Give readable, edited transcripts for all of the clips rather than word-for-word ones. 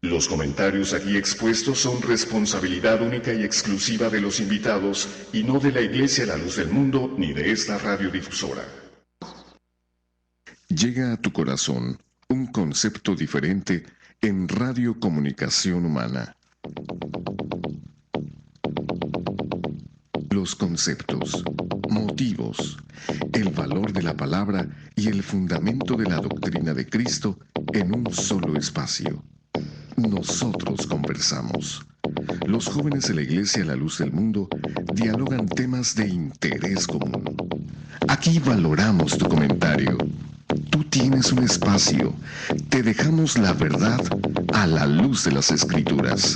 Los comentarios aquí expuestos son responsabilidad única y exclusiva de los invitados y no de la Iglesia La Luz del Mundo ni de esta radiodifusora. Llega a tu corazón un concepto diferente en Radio Comunicación Humana. Los conceptos, motivos, el valor de la palabra y el fundamento de la doctrina de Cristo en un solo espacio. Nosotros conversamos. Los jóvenes de la Iglesia La Luz del Mundo dialogan temas de interés común. Aquí valoramos tu comentario. Tú tienes un espacio. Te dejamos la verdad a la luz de las Escrituras.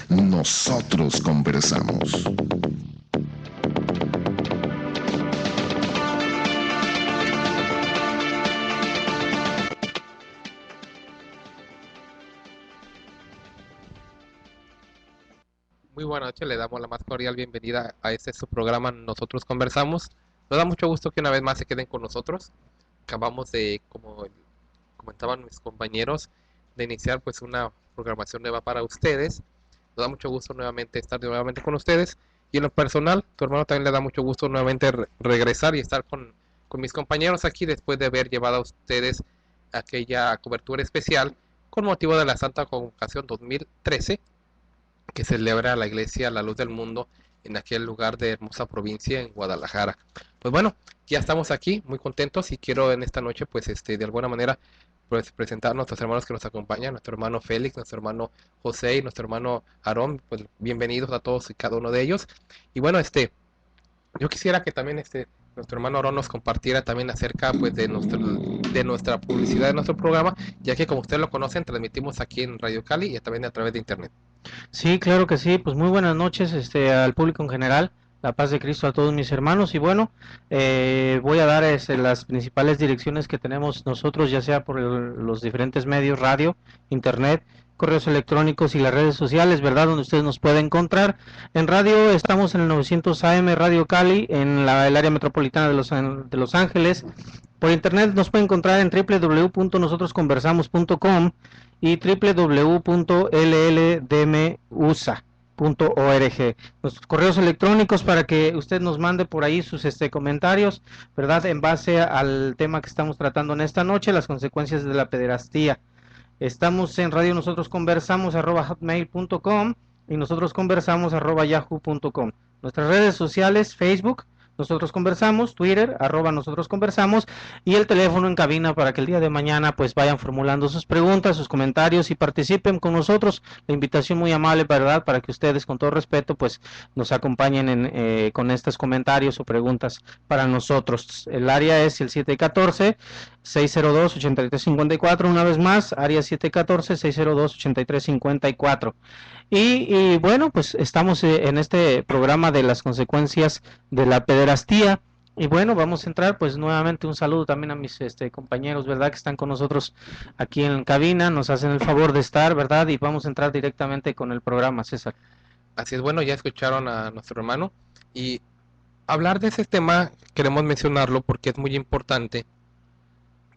Nosotros conversamos. Muy buenas noches, le damos la más cordial bienvenida a este su programa Nosotros Conversamos. Nos da mucho gusto que una vez más se queden con nosotros. Acabamos de, como comentaban mis compañeros, de iniciar pues una programación nueva para ustedes. Nos da mucho gusto nuevamente estar nuevamente con ustedes. Y en lo personal, tu hermano también le da mucho gusto nuevamente regresar y estar con mis compañeros aquí después de haber llevado a ustedes aquella cobertura especial con motivo de la Santa Convocación 2013 que celebra la Iglesia La Luz del Mundo en aquel lugar de hermosa provincia en Guadalajara. Pues bueno, ya estamos aquí, muy contentos y quiero en esta noche pues de alguna manera pues presentar a nuestros hermanos que nos acompañan, nuestro hermano Félix, nuestro hermano José y nuestro hermano Aarón, pues bienvenidos a todos y cada uno de ellos. Y bueno, yo quisiera que también nuestro hermano Aarón nos compartiera también acerca pues de nuestra publicidad de nuestro programa, ya que como ustedes lo conocen, transmitimos aquí en Radio Cali y también a través de internet. Sí, claro que sí. Pues muy buenas noches, al público en general. La paz de Cristo a todos mis hermanos. Y bueno, voy a dar las principales direcciones que tenemos nosotros, ya sea por los diferentes medios, radio, internet, correos electrónicos y las redes sociales, ¿verdad? Donde ustedes nos pueden encontrar. En radio estamos en el 900 AM Radio Cali, en el área metropolitana de Los Ángeles. Por internet nos pueden encontrar en www.nosotrosconversamos.com y www.lldmusa.org. Nuestros correos electrónicos para que usted nos mande por ahí sus comentarios, ¿verdad? En base al tema que estamos tratando en esta noche, las consecuencias de la pederastía. Estamos en radio nosotros conversamos @hotmail.com y nosotros conversamos @yahoo.com. Nuestras redes sociales, Facebook, nosotros conversamos, Twitter, nosotros conversamos, y el teléfono en cabina para que el día de mañana pues vayan formulando sus preguntas, sus comentarios y participen con nosotros. La invitación muy amable, ¿verdad? Para que ustedes con todo respeto pues nos acompañen con estos comentarios o preguntas para nosotros. El área es el 714-602-8354, una vez más, área 714-602-8354. Y bueno, pues estamos en este programa de las consecuencias de la pederastía. Y bueno, vamos a entrar, pues nuevamente un saludo también a mis compañeros, ¿verdad? Que están con nosotros aquí en cabina, nos hacen el favor de estar, ¿verdad? Y vamos a entrar directamente con el programa, César. Así es, bueno, ya escucharon a nuestro hermano y hablar de ese tema queremos mencionarlo porque es muy importante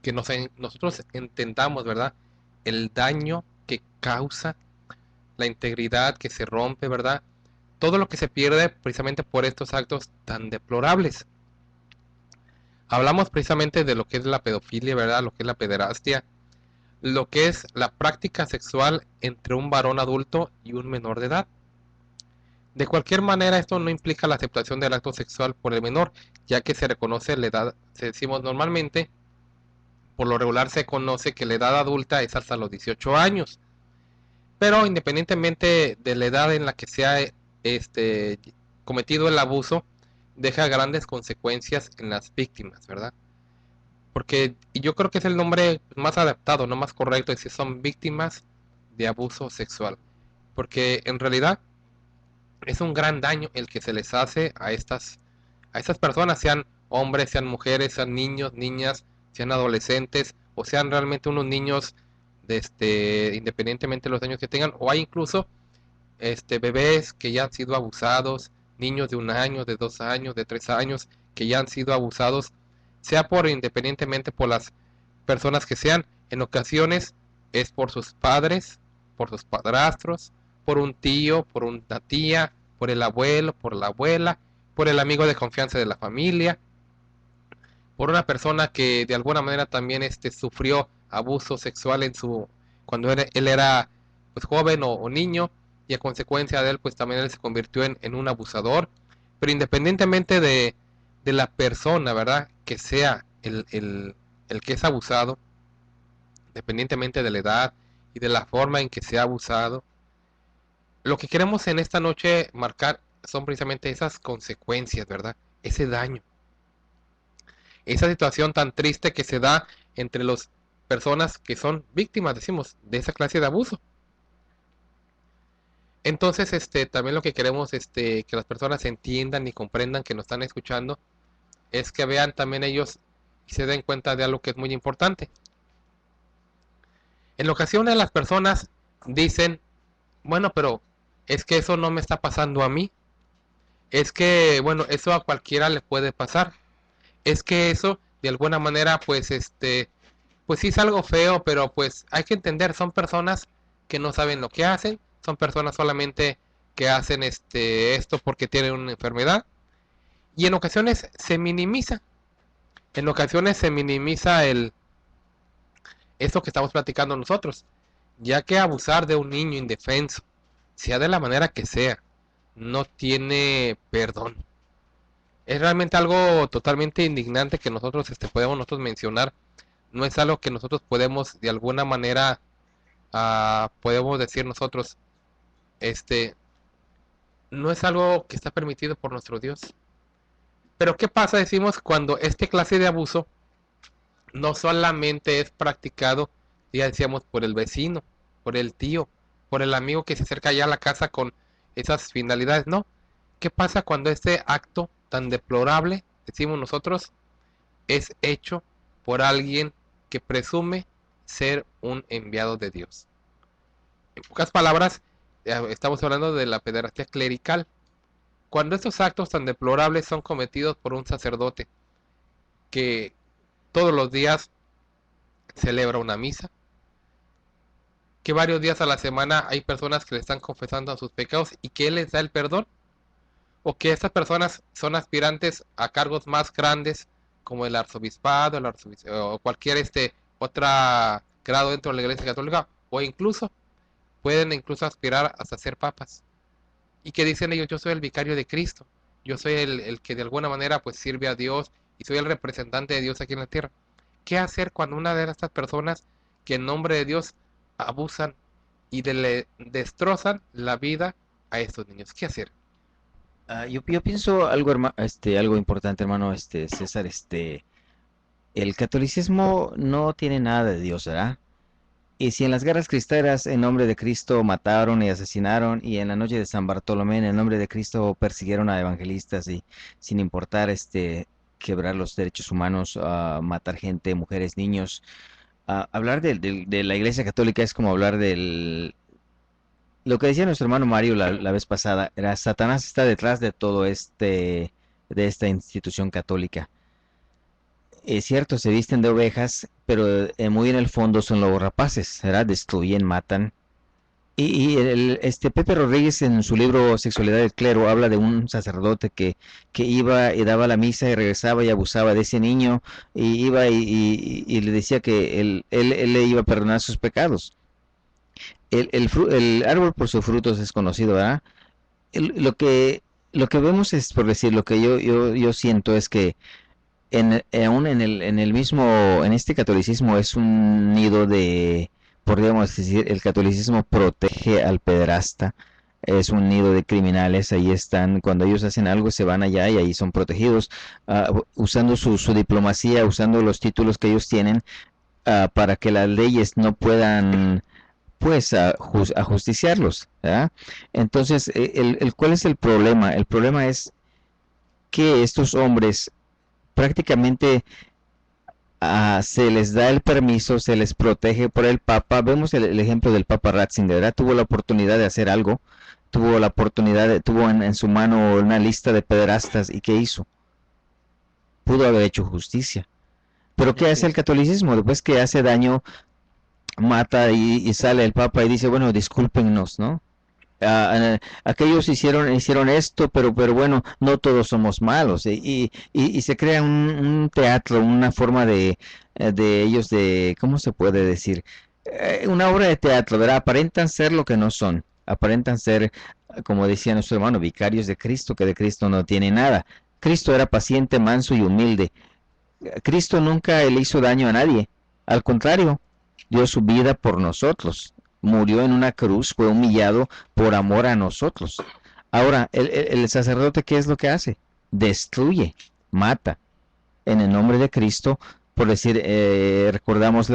que nosotros entendamos, ¿verdad? El daño que causa, la integridad que se rompe, ¿verdad? Todo lo que se pierde precisamente por estos actos tan deplorables. Hablamos precisamente de lo que es la pedofilia, ¿verdad? Lo que es la pederastia, lo que es la práctica sexual entre un varón adulto y un menor de edad. De cualquier manera, esto no implica la aceptación del acto sexual por el menor, ya que se reconoce la edad, se decimos normalmente, por lo regular se conoce que la edad adulta es hasta los 18 años. Pero independientemente de la edad en la que se ha cometido el abuso, deja grandes consecuencias en las víctimas, ¿verdad? Porque yo creo que es el nombre más adaptado, no más correcto, es decir, son víctimas de abuso sexual. Porque en realidad es un gran daño el que se les hace a estas personas, sean hombres, sean mujeres, sean niños, niñas, sean adolescentes, o sean realmente unos niños independientemente de los años que tengan, o hay incluso bebés que ya han sido abusados, niños de 1 año, de 2 años, de 3 años, que ya han sido abusados, sea por independientemente por las personas que sean, en ocasiones es por sus padres, por sus padrastros, por un tío, por una tía, por el abuelo, por la abuela, por el amigo de confianza de la familia, por una persona que de alguna manera también sufrió abuso sexual cuando él era pues joven o niño, y a consecuencia de él pues también él se convirtió en un abusador. Pero independientemente de la persona, ¿verdad? Que sea el que es abusado, independientemente de la edad y de la forma en que se ha abusado, lo que queremos en esta noche marcar son precisamente esas consecuencias, ¿verdad? Ese daño, esa situación tan triste que se da entre las personas que son víctimas, decimos, de esa clase de abuso. Entonces, también lo que queremos, que las personas entiendan y comprendan, que nos están escuchando, es que vean también ellos y se den cuenta de algo que es muy importante. En ocasiones las personas dicen, bueno, pero es que eso no me está pasando a mí. Es que, bueno, eso a cualquiera le puede pasar. Es que eso, de alguna manera, pues sí es algo feo, pero pues hay que entender, son personas que no saben lo que hacen, son personas solamente que hacen esto porque tienen una enfermedad. Y en ocasiones se minimiza. En ocasiones se minimiza esto que estamos platicando nosotros, ya que abusar de un niño indefenso, sea de la manera que sea, no tiene perdón. Es realmente algo totalmente indignante que nosotros podemos nosotros mencionar. No es algo que nosotros podemos de alguna manera podemos decir nosotros, no es algo que está permitido por nuestro Dios. Pero ¿qué pasa, decimos, cuando este clase de abuso no solamente es practicado, ya decíamos, por el vecino, por el tío, por el amigo que se acerca allá a la casa con esas finalidades? No. ¿Qué pasa cuando este acto tan deplorable, decimos nosotros, es hecho por alguien que presume ser un enviado de Dios? En pocas palabras, estamos hablando de la pederastia clerical. Cuando estos actos tan deplorables son cometidos por un sacerdote que todos los días celebra una misa, que varios días a la semana hay personas que le están confesando a sus pecados y que Él les da el perdón, o que estas personas son aspirantes a cargos más grandes como el arzobispado, o cualquier otra grado dentro de la Iglesia Católica, o incluso pueden incluso aspirar hasta ser papas, y que dicen ellos, yo soy el vicario de Cristo, yo soy el que de alguna manera pues sirve a Dios y soy el representante de Dios aquí en la tierra. ¿Qué hacer cuando una de estas personas que en nombre de Dios abusan y le destrozan la vida a estos niños? ¿Qué hacer? Yo pienso algo, algo importante, hermano, César, el catolicismo no tiene nada de Dios, ¿verdad? Y si en las guerras cristeras en nombre de Cristo mataron y asesinaron, y en la noche de San Bartolomé en el nombre de Cristo persiguieron a evangelistas y sin importar quebrar los derechos humanos, matar gente, mujeres, niños, hablar de la Iglesia Católica es como hablar del lo que decía nuestro hermano Mario la vez pasada, era Satanás está detrás de todo de esta institución católica. Es cierto, se visten de ovejas, pero muy en el fondo son lobos rapaces, ¿verdad? Destruyen, matan. Pepe Rodríguez en su libro Sexualidad del Clero habla de un sacerdote que iba y daba la misa y regresaba y abusaba de ese niño y iba y le decía que él le iba a perdonar sus pecados. El árbol por sus frutos es conocido, ¿verdad? Lo que vemos es, por decir, lo que yo siento es que aún en el mismo, en este catolicismo es un nido podríamos decir, el catolicismo protege al pederasta, es un nido de criminales, ahí están, cuando ellos hacen algo se van allá y ahí son protegidos, usando su diplomacia, usando los títulos que ellos tienen, para que las leyes no puedan pues ajusticiarlos, ¿verdad? Entonces, ¿cuál es el problema? El problema es que estos hombres prácticamente se les da el permiso, se les protege por el Papa. Vemos el ejemplo del Papa Ratzinger, ¿verdad? Tuvo la oportunidad de hacer algo, tuvo la oportunidad, tuvo en su mano una lista de pederastas, ¿y qué hizo? Pudo haber hecho justicia. Pero ¿qué hace el catolicismo? Después que hace daño mata y sale el Papa y dice, bueno, discúlpennos, ¿no? Aquellos hicieron esto, pero bueno, no todos somos malos. Y se crea un teatro, una forma de ellos de, ¿cómo se puede decir? Una obra de teatro, ¿verdad? Aparentan ser lo que no son. Aparentan ser, como decía nuestro hermano, vicarios de Cristo, que de Cristo no tiene nada. Cristo era paciente, manso y humilde. Cristo nunca le hizo daño a nadie. Al contrario, dio su vida por nosotros. Murió en una cruz, fue humillado por amor a nosotros. Ahora, el sacerdote, ¿qué es lo que hace? Destruye, mata. En el nombre de Cristo, por decir, recordamos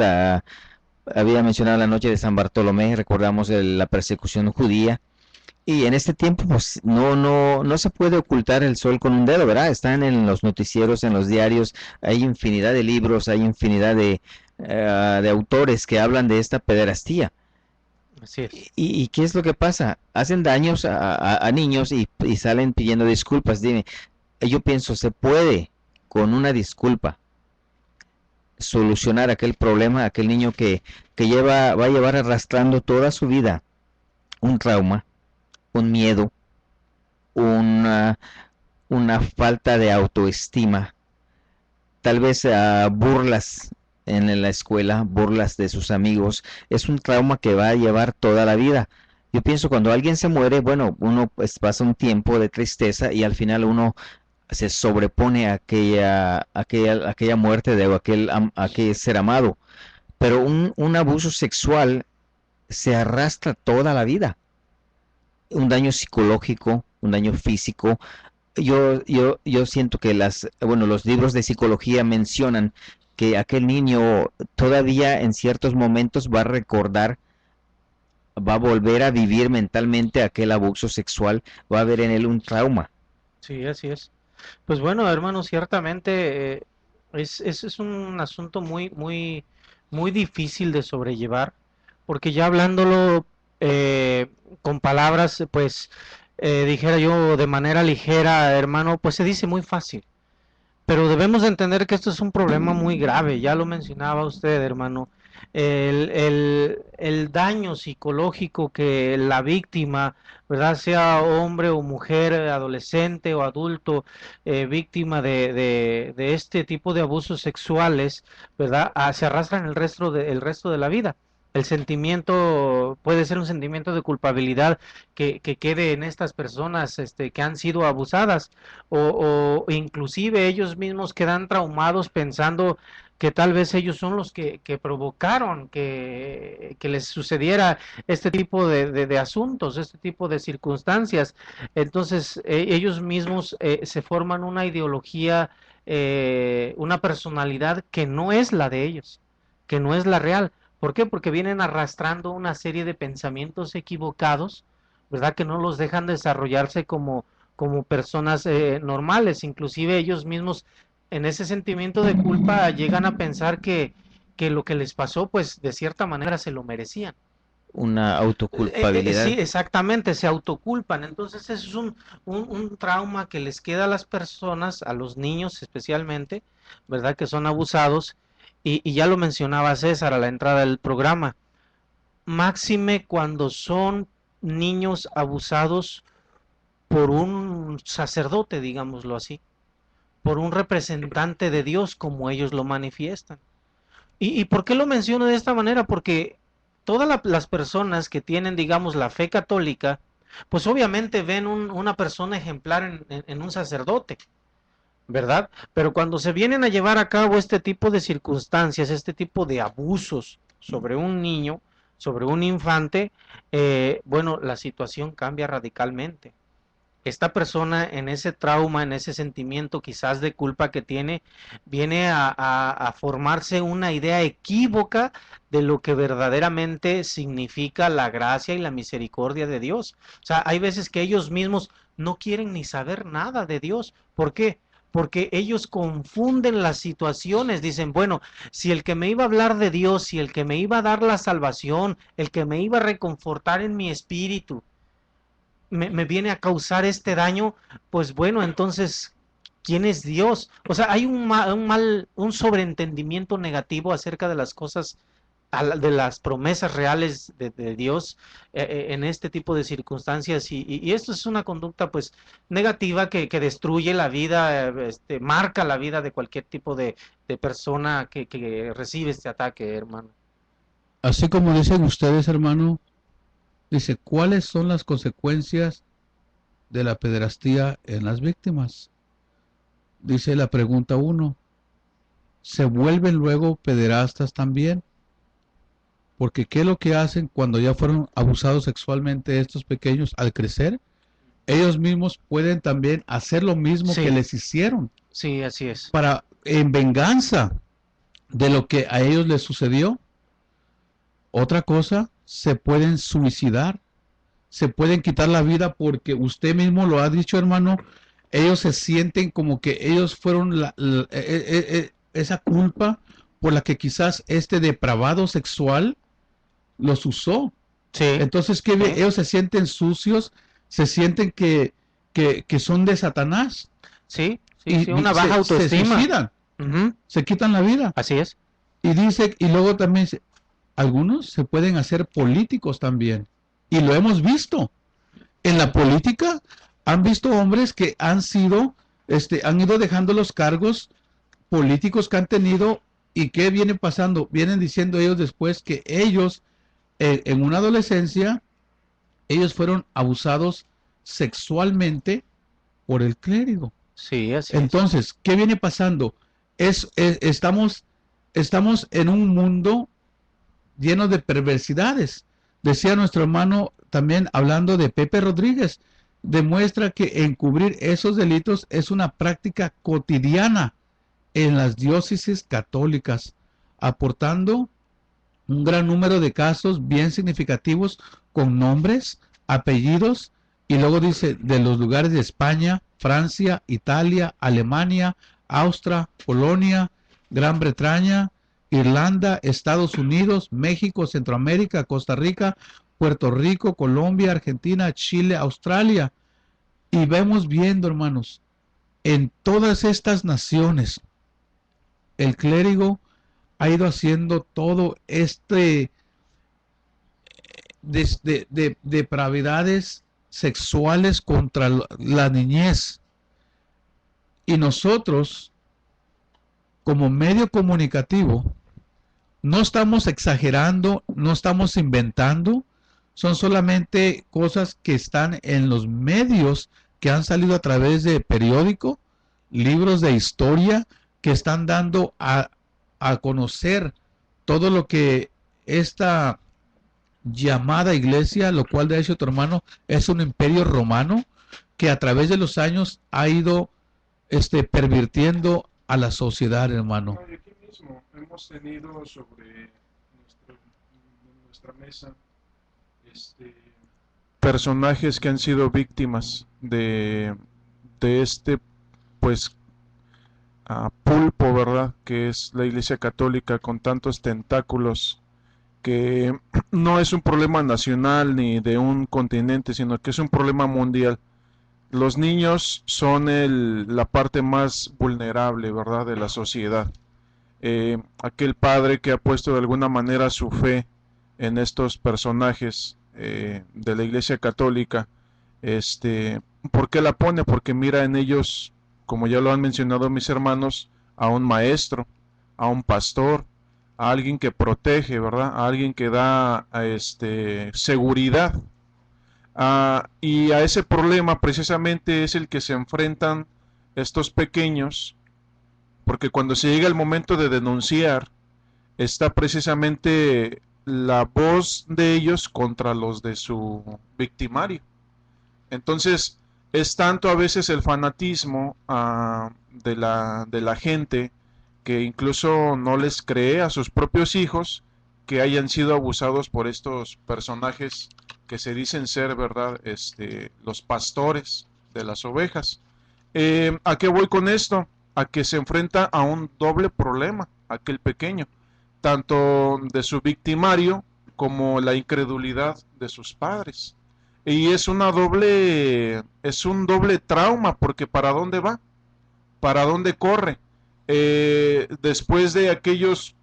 había mencionado la noche de San Bartolomé, recordamos la persecución judía. Y en este tiempo, pues no se puede ocultar el sol con un dedo, ¿verdad? Están en los noticieros, en los diarios, hay infinidad de libros, hay infinidad de autores que hablan de esta pederastía. Así es. ¿Y qué es lo que pasa? Hacen daños a niños y salen pidiendo disculpas. Dime, yo pienso, ¿se puede con una disculpa solucionar aquel problema, aquel niño que va a llevar arrastrando toda su vida un trauma, un miedo, una, una falta de autoestima, tal vez burlas en la escuela, burlas de sus amigos? Es un trauma que va a llevar toda la vida. Yo pienso, cuando alguien se muere, bueno, uno pues pasa un tiempo de tristeza y al final uno se sobrepone a aquella muerte de aquel ser amado. Pero un abuso sexual se arrastra toda la vida. Un daño psicológico, un daño físico. Yo siento que los libros de psicología mencionan que aquel niño todavía en ciertos momentos va a recordar, va a volver a vivir mentalmente aquel abuso sexual, va a haber en él un trauma. Sí, así es. Pues bueno, hermano, ciertamente es un asunto muy difícil de sobrellevar, porque ya hablándolo con palabras, pues dijera yo de manera ligera, hermano, pues se dice muy fácil. Pero debemos de entender que esto es un problema muy grave, ya lo mencionaba usted, hermano. El daño psicológico que la víctima, ¿verdad? Sea hombre o mujer, adolescente o adulto, víctima de este tipo de abusos sexuales, ¿verdad? Se arrastra en el resto de la vida. El sentimiento puede ser un sentimiento de culpabilidad que quede en estas personas que han sido abusadas o inclusive ellos mismos quedan traumados pensando que tal vez ellos son los que provocaron que les sucediera este tipo de asuntos, este tipo de circunstancias. Entonces ellos mismos se forman una ideología, una personalidad que no es la de ellos, que no es la real. ¿Por qué? Porque vienen arrastrando una serie de pensamientos equivocados, ¿verdad? Que no los dejan desarrollarse como personas normales. Inclusive ellos mismos en ese sentimiento de culpa llegan a pensar que lo que les pasó, pues de cierta manera se lo merecían. Una autoculpabilidad. Sí, exactamente, se autoculpan. Entonces eso es un trauma que les queda a las personas, a los niños especialmente, ¿verdad? Que son abusados. Y ya lo mencionaba César a la entrada del programa. Máxime cuando son niños abusados por un sacerdote, digámoslo así, por un representante de Dios como ellos lo manifiestan. ¿Y por qué lo menciono de esta manera? Porque todas las personas que tienen, digamos, la fe católica, pues obviamente ven una persona ejemplar en un sacerdote, ¿verdad? Pero cuando se vienen a llevar a cabo este tipo de circunstancias, este tipo de abusos sobre un niño, sobre un infante, bueno, la situación cambia radicalmente. Esta persona en ese trauma, en ese sentimiento quizás de culpa que tiene, viene a formarse una idea equívoca de lo que verdaderamente significa la gracia y la misericordia de Dios. O sea, hay veces que ellos mismos no quieren ni saber nada de Dios. ¿Por qué? Porque ellos confunden las situaciones, dicen, bueno, si el que me iba a hablar de Dios, si el que me iba a dar la salvación, el que me iba a reconfortar en mi espíritu, me viene a causar este daño, pues bueno, entonces, ¿quién es Dios? O sea, hay un sobreentendimiento negativo acerca de las cosas de las promesas reales de Dios en este tipo de circunstancias y esto es una conducta pues negativa que destruye la vida, marca la vida de cualquier tipo de persona que recibe este ataque, hermano. Así como dicen ustedes, hermano, dice, ¿cuáles son las consecuencias de la pederastía en las víctimas? Dice la pregunta 1, ¿se vuelven luego pederastas también? Porque ¿qué es lo que hacen cuando ya fueron abusados sexualmente estos pequeños al crecer? Ellos mismos pueden también hacer lo mismo Sí. que les hicieron, Sí, así es. para en venganza de lo que a ellos les sucedió. Otra cosa, se pueden suicidar, se pueden quitar la vida porque usted mismo lo ha dicho, hermano, ellos se sienten como que ellos fueron esa culpa por la que quizás este depravado sexual los usó. Sí, Entonces, ¿qué? Sí. Ellos se sienten sucios, se sienten que son de Satanás. sí, Y sí, una baja se autoestima. suicidan, Ujú, se quitan la vida. así es. Y dice, y luego también algunos se pueden hacer políticos también. Y lo hemos visto. En la política han visto hombres que han sido, han ido dejando los cargos políticos que han tenido. ¿Y qué viene pasando? Vienen diciendo ellos después que ellos, en una adolescencia, ellos fueron abusados sexualmente por el clérigo. Sí, así es. Entonces, ¿qué viene pasando? Estamos en un mundo lleno de perversidades. Decía nuestro hermano también, hablando de Pepe Rodríguez, demuestra que encubrir esos delitos es una práctica cotidiana en las diócesis católicas, aportando un gran número de casos bien significativos con nombres, apellidos, y luego dice de los lugares de España, Francia, Italia, Alemania, Austria, Polonia, Gran Bretaña, Irlanda, Estados Unidos, México, Centroamérica, Costa Rica, Puerto Rico, Colombia, Argentina, Chile, Australia. Y vemos viendo, hermanos, en todas estas naciones, el clérigo ha ido haciendo todo de depravidades sexuales contra la niñez. Y nosotros, como medio comunicativo, no estamos exagerando, no estamos inventando, son solamente cosas que están en los medios que han salido a través de periódico, libros de historia, que están dando a conocer todo lo que esta llamada iglesia, lo cual de hecho tu hermano es un imperio romano que a través de los años ha ido pervirtiendo a la sociedad, hermano. Y aquí mismo hemos tenido sobre nuestra mesa personajes que han sido víctimas de este pues pulpo, ¿verdad? Que es la Iglesia Católica con tantos tentáculos, que no es un problema nacional ni de un continente, sino que es un problema mundial. Los niños son la parte más vulnerable, ¿verdad?, de la sociedad. Aquel padre que ha puesto de alguna manera su fe en estos personajes de la Iglesia Católica, ¿por qué la pone? Porque mira en ellos, como ya lo han mencionado mis hermanos, a un maestro, a un pastor, a alguien que protege, ¿verdad?, a alguien que da seguridad. Y a ese problema precisamente es el que se enfrentan estos pequeños, porque cuando se llega el momento de denunciar, está precisamente la voz de ellos contra los de su victimario. Entonces, es tanto a veces el fanatismo de la gente, que incluso no les cree a sus propios hijos que hayan sido abusados por estos personajes que se dicen ser, ¿verdad?, los pastores de las ovejas. ¿A qué voy con esto? A que se enfrenta a un doble problema, aquel pequeño, tanto de su victimario como la incredulidad de sus padres. Y es un doble trauma, porque ¿para dónde va? ¿Para dónde corre? Después de aquellos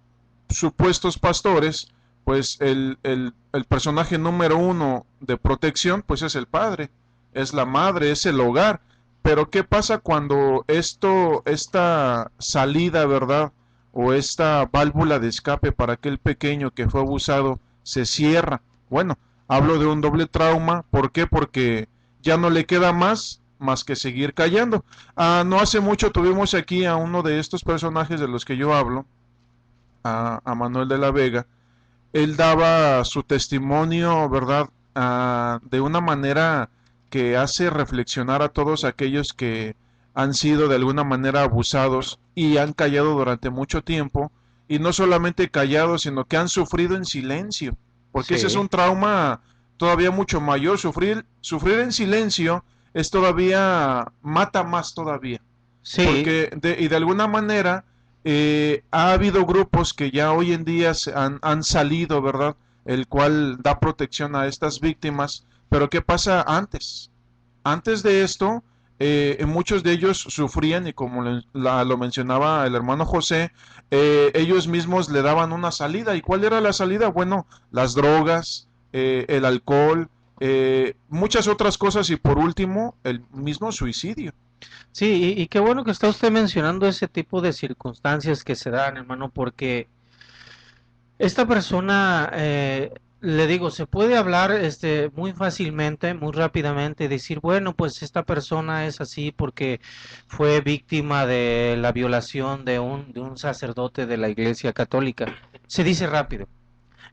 supuestos pastores, pues el personaje número uno de protección, pues es el padre, es la madre, es el hogar. Pero ¿qué pasa cuando esta salida, ¿verdad? O esta válvula de escape para aquel pequeño que fue abusado se cierra? Bueno, hablo de un doble trauma. ¿Por qué? Porque ya no le queda más que seguir callando. No hace mucho tuvimos aquí a uno de estos personajes de los que yo hablo, a Manuel de la Vega. Él daba su testimonio, ¿verdad? De una manera que hace reflexionar a todos aquellos que han sido de alguna manera abusados y han callado durante mucho tiempo, y no solamente callados, sino que han sufrido en silencio, porque ese es Sí. un trauma todavía mucho mayor. Sufrir en silencio es todavía, mata más todavía, Sí, porque de alguna manera ha habido grupos que ya hoy en día han salido, ¿verdad? El cual da protección a estas víctimas. Pero ¿qué pasa antes? Antes de esto, muchos de ellos sufrían, y como lo mencionaba el hermano José, ellos mismos le daban una salida. ¿Y cuál era la salida? Bueno, las drogas, el alcohol, muchas otras cosas, y por último, el mismo suicidio. sí, y qué bueno que está usted mencionando ese tipo de circunstancias que se dan, hermano, porque esta persona, le digo, se puede hablar muy fácilmente, muy rápidamente, y decir, bueno, pues esta persona es así porque fue víctima de la violación de un sacerdote de la Iglesia Católica. Se dice rápido.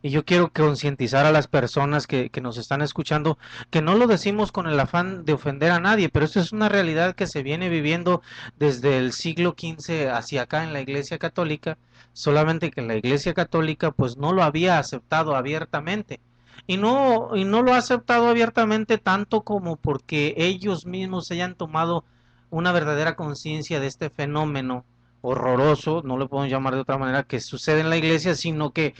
Y yo quiero concientizar a las personas que nos están escuchando que no lo decimos con el afán de ofender a nadie, pero esto es una realidad que se viene viviendo desde el siglo XV hacia acá en la Iglesia Católica, solamente que la Iglesia Católica pues no lo había aceptado abiertamente. Y no lo ha aceptado abiertamente tanto como porque ellos mismos se hayan tomado una verdadera conciencia de este fenómeno horroroso, no lo podemos llamar de otra manera, que sucede en la iglesia, sino que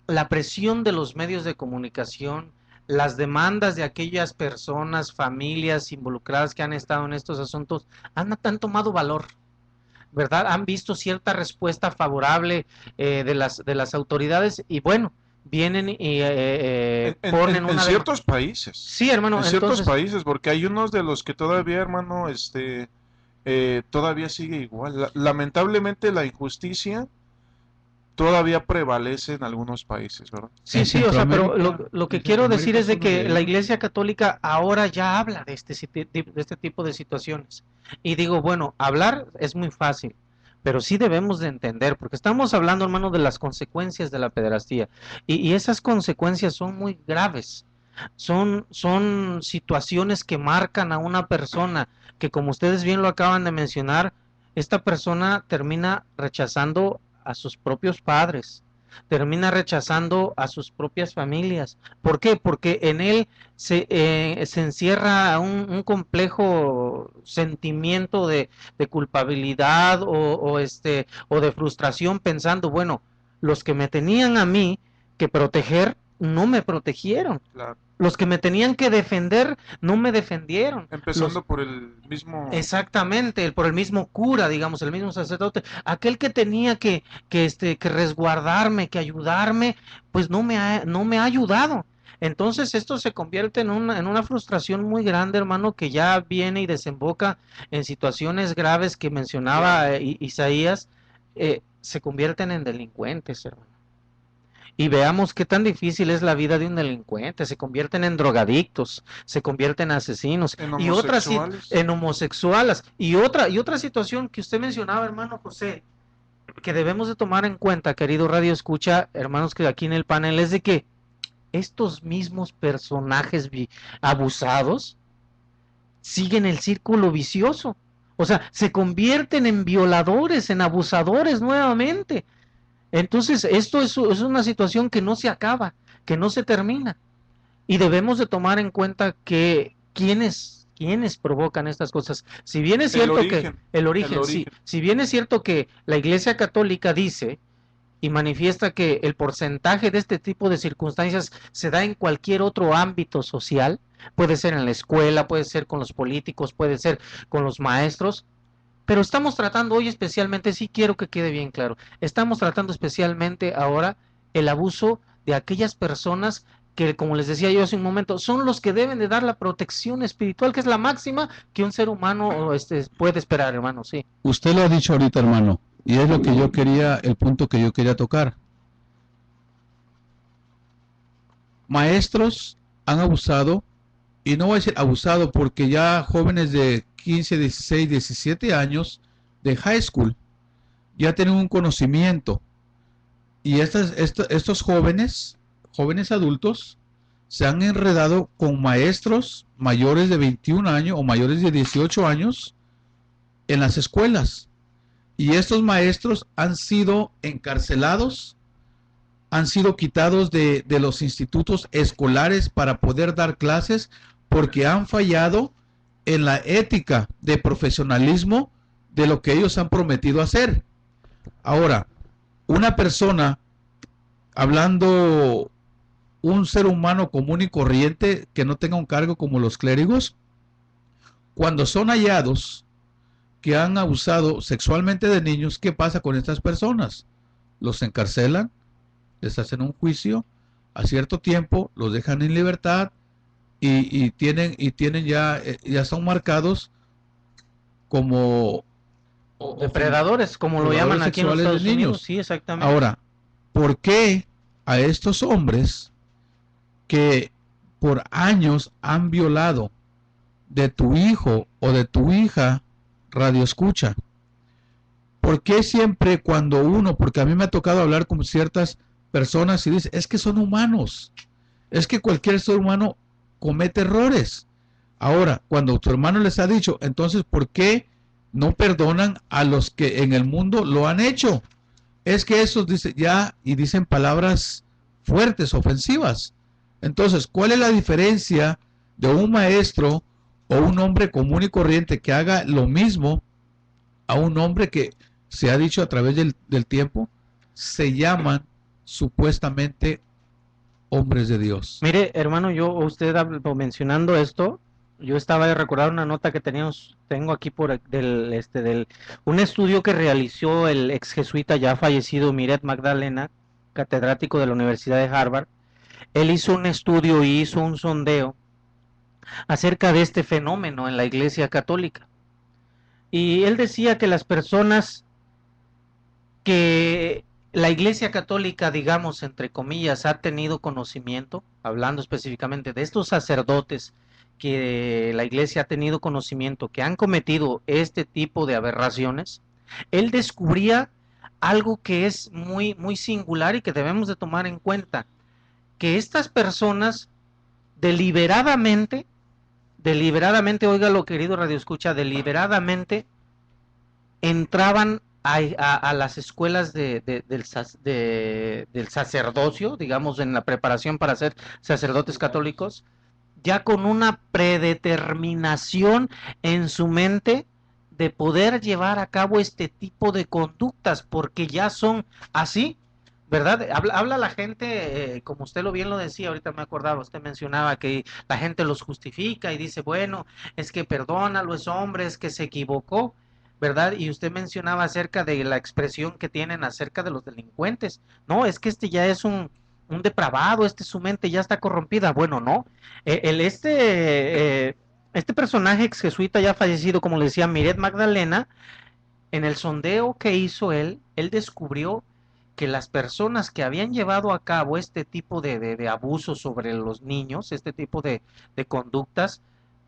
la presión de los medios de comunicación, las demandas de aquellas personas, familias involucradas que han estado en estos asuntos, han tomado valor, ¿verdad? Han visto cierta respuesta favorable de las autoridades y bueno, vienen y ponen En una... ciertos países. Sí, hermano, En ciertos entonces... países, porque hay unos de los que todavía, hermano, todavía sigue igual. Lamentablemente la injusticia todavía prevalece en algunos países, ¿verdad? Sí, En sí, o sea, pero Centroamérica, lo que en quiero decir Centroamérica es de es uno de que la ellos. Iglesia Católica ahora ya habla de de este tipo de situaciones. Y digo, bueno, hablar es muy fácil, pero sí debemos de entender, porque estamos hablando, hermano, de las consecuencias de la pederastía. Y esas consecuencias son muy graves. Son situaciones que marcan a una persona, que como ustedes bien lo acaban de mencionar, esta persona termina rechazando a sus propios padres, termina rechazando a sus propias familias. ¿Por qué? Porque en él se encierra un complejo sentimiento de culpabilidad o de frustración pensando, bueno, los que me tenían a mí que proteger no me protegieron. Claro. Los que me tenían que defender no me defendieron. Empezando por el mismo... Exactamente, por el mismo cura, digamos, el mismo sacerdote, aquel que tenía que resguardarme, que ayudarme, pues no me ha ayudado. Entonces esto se convierte en una frustración muy grande, hermano, que ya viene y desemboca en situaciones graves que mencionaba Isaías, se convierten en delincuentes, hermano. Y veamos qué tan difícil es la vida de un delincuente. Se convierten en drogadictos, se convierten en asesinos En y otras homosexuales. en homosexuales. Y otra situación que usted mencionaba, hermano José, que debemos de tomar en cuenta, querido Radio Escucha, hermanos que aquí en el panel, es de que estos mismos personajes abusados siguen el círculo vicioso. O sea, se convierten en violadores, en abusadores nuevamente. Entonces, esto es una situación que no se acaba, que no se termina. Y debemos de tomar en cuenta que quiénes provocan estas cosas. Si bien es cierto que el origen, sí, si bien es cierto que la Iglesia Católica dice y manifiesta que el porcentaje de este tipo de circunstancias se da en cualquier otro ámbito social, puede ser en la escuela, puede ser con los políticos, puede ser con los maestros, pero estamos tratando hoy especialmente, sí quiero que quede bien claro, estamos tratando especialmente ahora el abuso de aquellas personas que, como les decía yo hace un momento, son los que deben de dar la protección espiritual, que es la máxima que un ser humano puede esperar, hermano, sí. Usted lo ha dicho ahorita, hermano, y es lo que yo quería, el punto que yo quería tocar. Maestros han abusado, y no voy a decir abusado porque ya jóvenes de 15, 16, 17 años de high school ya tienen un conocimiento, y estos jóvenes adultos se han enredado con maestros mayores de 21 años o mayores de 18 años en las escuelas, y estos maestros han sido encarcelados, han sido quitados de los institutos escolares para poder dar clases porque han fallado en la ética de profesionalismo de lo que ellos han prometido hacer. Ahora, una persona, hablando un ser humano común y corriente que no tenga un cargo como los clérigos, cuando son hallados que han abusado sexualmente de niños, ¿qué pasa con estas personas? Los encarcelan, les hacen un juicio a cierto tiempo, los dejan en libertad y tienen ya son marcados como depredadores, como lo llaman aquí en los Estados Unidos. Sí, exactamente. Ahora, ¿por qué a estos hombres que por años han violado de tu hijo o de tu hija, radio escucha? ¿Por qué siempre cuando porque a mí me ha tocado hablar con ciertas personas y dice, es que son humanos, es que cualquier ser humano comete errores? Ahora, cuando tu hermano les ha dicho, entonces, ¿por qué no perdonan a los que en el mundo lo han hecho? Es que esos dicen palabras fuertes, ofensivas. Entonces, ¿cuál es la diferencia de un maestro o un hombre común y corriente que haga lo mismo a un hombre que se ha dicho a través del tiempo, se llaman supuestamente hombres de Dios? Mire, hermano, usted mencionando esto, yo estaba de recordar una nota que tengo aquí un estudio que realizó el ex jesuita ya fallecido Miret Magdalena, catedrático de la Universidad de Harvard. Él hizo un estudio y hizo un sondeo acerca de este fenómeno en la Iglesia Católica. Y él decía que las personas que la Iglesia Católica, digamos, entre comillas, ha tenido conocimiento, hablando específicamente de estos sacerdotes que la Iglesia ha tenido conocimiento, que han cometido este tipo de aberraciones, él descubría algo que es muy, muy singular y que debemos de tomar en cuenta, que estas personas deliberadamente, óigalo querido Radio Escucha, deliberadamente entraban a las escuelas del sacerdocio, digamos, en la preparación para ser sacerdotes católicos, ya con una predeterminación en su mente de poder llevar a cabo este tipo de conductas, porque ya son así, ¿verdad? Habla la gente, como usted bien lo decía, ahorita me acordaba, usted mencionaba que la gente los justifica y dice, bueno, es que perdónalo, es hombre, es que se equivocó, ¿verdad? Y usted mencionaba acerca de la expresión que tienen acerca de los delincuentes. No, es que este ya es un depravado, su mente ya está corrompida. Bueno, no. Este personaje ex jesuita ya fallecido, como le decía, Miret Magdalena, en el sondeo que hizo él descubrió que las personas que habían llevado a cabo este tipo de abusos sobre los niños, este tipo de conductas,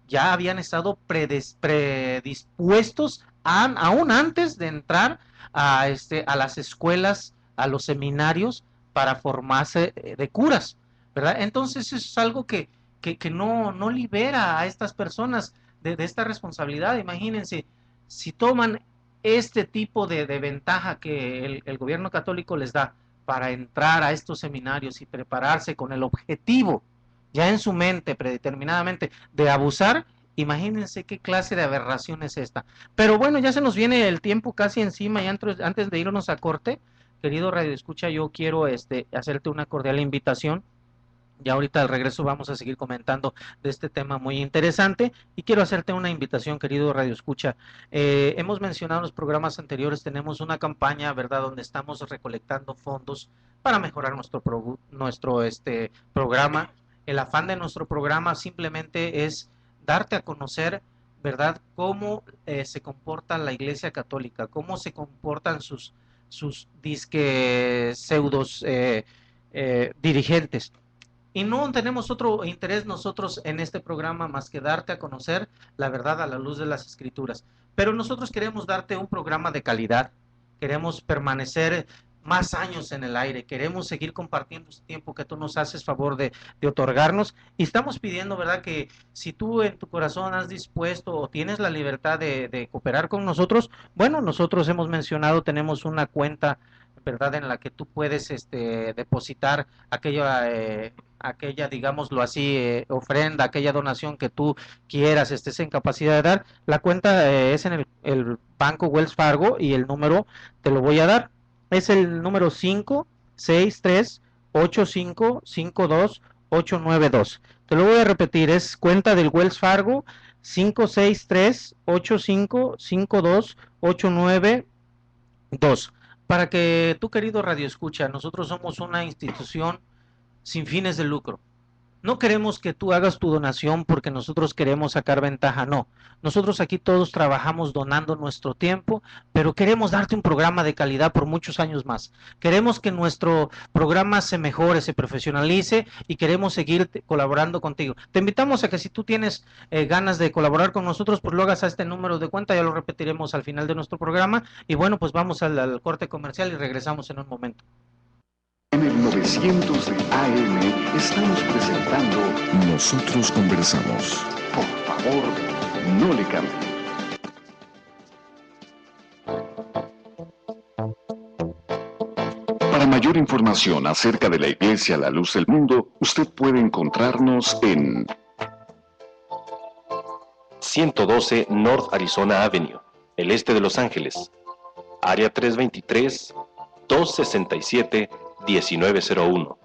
ya habían estado predispuestos aún antes de entrar a las escuelas, a los seminarios para formarse de curas, ¿verdad? Entonces eso es algo que no libera a estas personas de esta responsabilidad. Imagínense, si toman este tipo de ventaja que el gobierno católico les da para entrar a estos seminarios y prepararse con el objetivo, ya en su mente, predeterminadamente, de abusar, imagínense qué clase de aberración es esta. Pero bueno, ya se nos viene el tiempo casi encima, y antes de irnos a corte, querido Radio Escucha, yo quiero hacerte una cordial invitación. Ya ahorita al regreso vamos a seguir comentando de este tema muy interesante, y quiero hacerte una invitación, querido Radio Escucha. Hemos mencionado en los programas anteriores, tenemos una campaña, ¿verdad?, donde estamos recolectando fondos para mejorar nuestro programa. El afán de nuestro programa simplemente es darte a conocer, ¿verdad?, cómo se comporta la Iglesia Católica, cómo se comportan sus disque pseudos dirigentes. Y no tenemos otro interés nosotros en este programa más que darte a conocer la verdad a la luz de las Escrituras. Pero nosotros queremos darte un programa de calidad, queremos permanecer más años en el aire, queremos seguir compartiendo este tiempo que tú nos haces favor de otorgarnos, y estamos pidiendo, ¿verdad?, que si tú en tu corazón has dispuesto o tienes la libertad de cooperar con nosotros, bueno, nosotros hemos mencionado, tenemos una cuenta, ¿verdad?, en la que tú puedes depositar aquella, digámoslo así, ofrenda, aquella donación que tú quieras, estés en capacidad de dar. La cuenta es en el Banco Wells Fargo, y el número te lo voy a dar. Es el número 563-8552-892. Te lo voy a repetir, es cuenta del Wells Fargo 563-8552-892. Para que tú, querido Radio Escucha, nosotros somos una institución sin fines de lucro. No queremos que tú hagas tu donación porque nosotros queremos sacar ventaja, no. Nosotros aquí todos trabajamos donando nuestro tiempo, pero queremos darte un programa de calidad por muchos años más. Queremos que nuestro programa se mejore, se profesionalice, y queremos seguir colaborando contigo. Te invitamos a que si tú tienes ganas de colaborar con nosotros, pues lo hagas a este número de cuenta, ya lo repetiremos al final de nuestro programa. Y bueno, pues vamos al corte comercial y regresamos en un momento. En el 900 de AM estamos presentando Nosotros Conversamos. Por favor, no le cambie. Para mayor información acerca de la Iglesia La Luz del Mundo, usted puede encontrarnos en 112 North Arizona Avenue, el este de Los Ángeles, área 323-267-1901.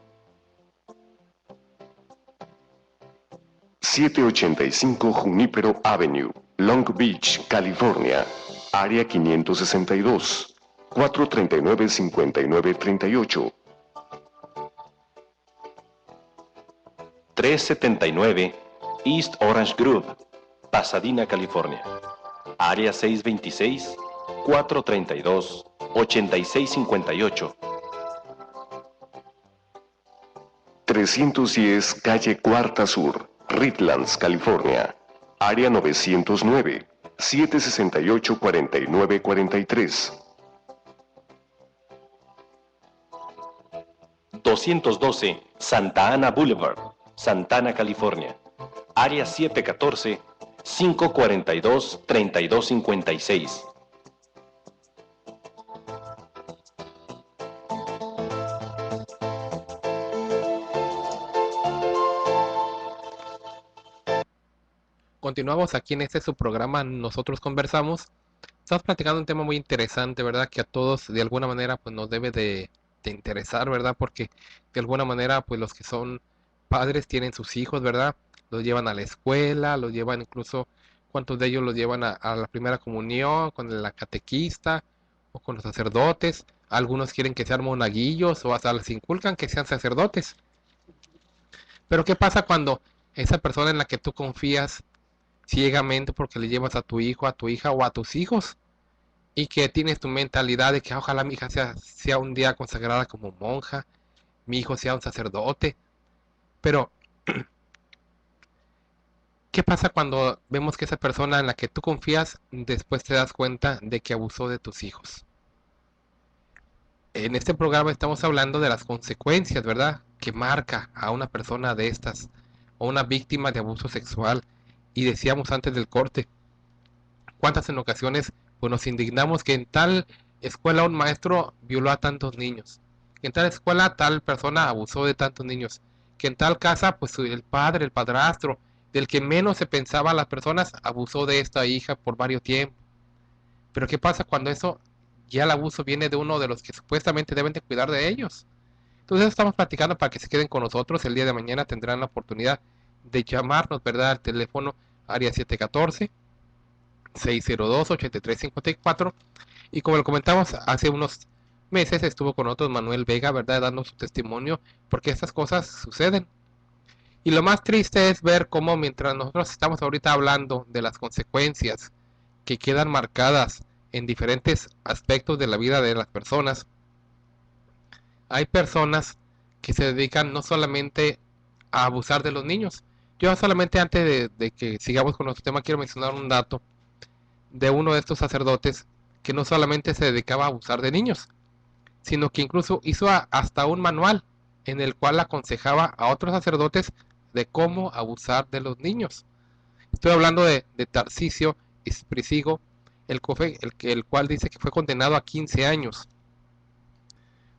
785 Junípero Avenue, Long Beach, California, área 562, 439-5938. 379 East Orange Grove, Pasadena, California, área 626-432-8658. 310 Calle Cuarta Sur, Redlands, California, área 909, 768-4943. 212 Santa Ana Boulevard, Santana, California, área 714-542-3256. Continuamos aquí en este su programa Nosotros Conversamos. Estamos platicando un tema muy interesante, ¿verdad? Que a todos de alguna manera pues nos debe de interesar, ¿verdad? Porque de alguna manera pues los que son padres tienen sus hijos, ¿verdad? Los llevan a la escuela, los llevan incluso, ¿cuántos de ellos los llevan a la primera comunión con la catequista o con los sacerdotes? Algunos quieren que sean monaguillos o hasta les inculcan que sean sacerdotes. Pero ¿qué pasa cuando esa persona en la que tú confías ciegamente porque le llevas a tu hijo, a tu hija o a tus hijos, y que tienes tu mentalidad de que ojalá mi hija sea un día consagrada como monja, mi hijo sea un sacerdote? Pero ¿qué pasa cuando vemos que esa persona en la que tú confías después te das cuenta de que abusó de tus hijos? En este programa estamos hablando de las consecuencias, ¿verdad?, que marca a una persona de estas o una víctima de abuso sexual. Y decíamos antes del corte, cuántas en ocasiones pues nos indignamos que en tal escuela un maestro violó a tantos niños, que en tal escuela tal persona abusó de tantos niños, que en tal casa pues el padre, el padrastro, del que menos se pensaba las personas, abusó de esta hija por varios tiempos. Pero ¿qué pasa cuando eso, ya el abuso viene de uno de los que supuestamente deben de cuidar de ellos? Entonces estamos platicando para que se queden con nosotros. El día de mañana tendrán la oportunidad de llamarnos, ¿verdad?, al teléfono área 714-602-8354. Y como lo comentamos hace unos meses estuvo con nosotros Manuel Vega, ¿verdad? Dando su testimonio, porque estas cosas suceden. Y lo más triste es ver cómo mientras nosotros estamos ahorita hablando de las consecuencias que quedan marcadas en diferentes aspectos de la vida de las personas, hay personas que se dedican no solamente a abusar de los niños. Yo solamente antes de que sigamos con nuestro tema quiero mencionar un dato de uno de estos sacerdotes que no solamente se dedicaba a abusar de niños, sino que incluso hizo hasta un manual en el cual aconsejaba a otros sacerdotes de cómo abusar de los niños. Estoy hablando de Tarcisio Esprisigo, el cual dice que fue condenado a 15 años,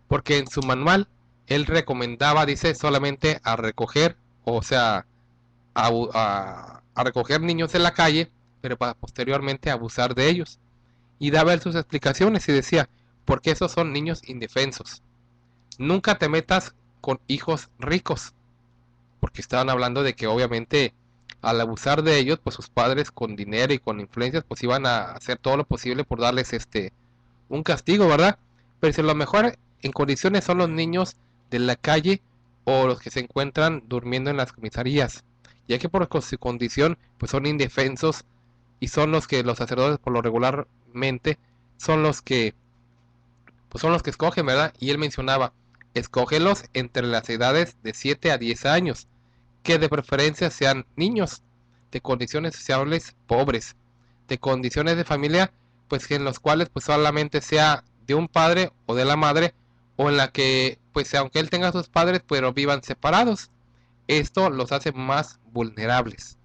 porque en su manual él recomendaba, dice, solamente a recoger, o sea, a recoger niños en la calle, pero para posteriormente abusar de ellos. Y daba él sus explicaciones y decía, porque esos son niños indefensos. Nunca te metas con hijos ricos, porque estaban hablando de que obviamente al abusar de ellos, pues sus padres con dinero y con influencias, pues iban a hacer todo lo posible por darles un castigo, ¿verdad? Pero si lo mejor en condiciones son los niños de la calle o los que se encuentran durmiendo en las comisarías, ya que por su condición pues son indefensos y son los que los sacerdotes por lo regularmente son los que escogen, ¿verdad? Y él mencionaba, escógelos entre las edades de 7 a 10 años, que de preferencia sean niños de condiciones sociales pobres, de condiciones de familia pues en los cuales pues solamente sea de un padre o de la madre, o en la que pues aunque él tenga sus padres pero vivan separados. Esto los hace más vulnerables.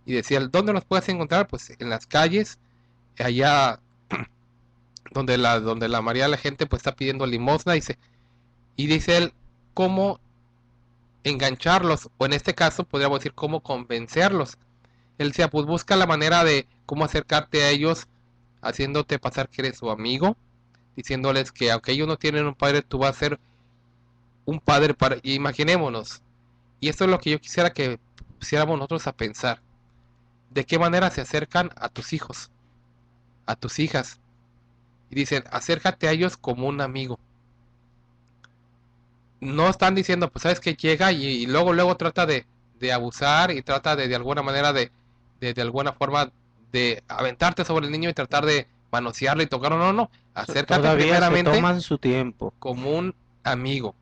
Y decía, ¿dónde los puedes encontrar? Pues en las calles, allá donde la mayoría de la gente pues está pidiendo limosna, y dice él, ¿cómo engancharlos? O en este caso podríamos decir, ¿cómo convencerlos? Él decía, pues busca la manera de cómo acercarte a ellos, haciéndote pasar que eres su amigo, diciéndoles que aunque ellos no tienen un padre, tú vas a ser un padre para... Y imaginémonos, y esto es lo que yo quisiera que pusiéramos nosotros a pensar, ¿de qué manera se acercan a tus hijos, a tus hijas? Y dicen, acércate a ellos como un amigo. No están diciendo, pues sabes que llega y luego trata de abusar y trata de alguna manera de alguna forma de aventarte sobre el niño y tratar de manosearlo y tocarlo. No, acércate Todavía primeramente se toman su tiempo. como un amigo.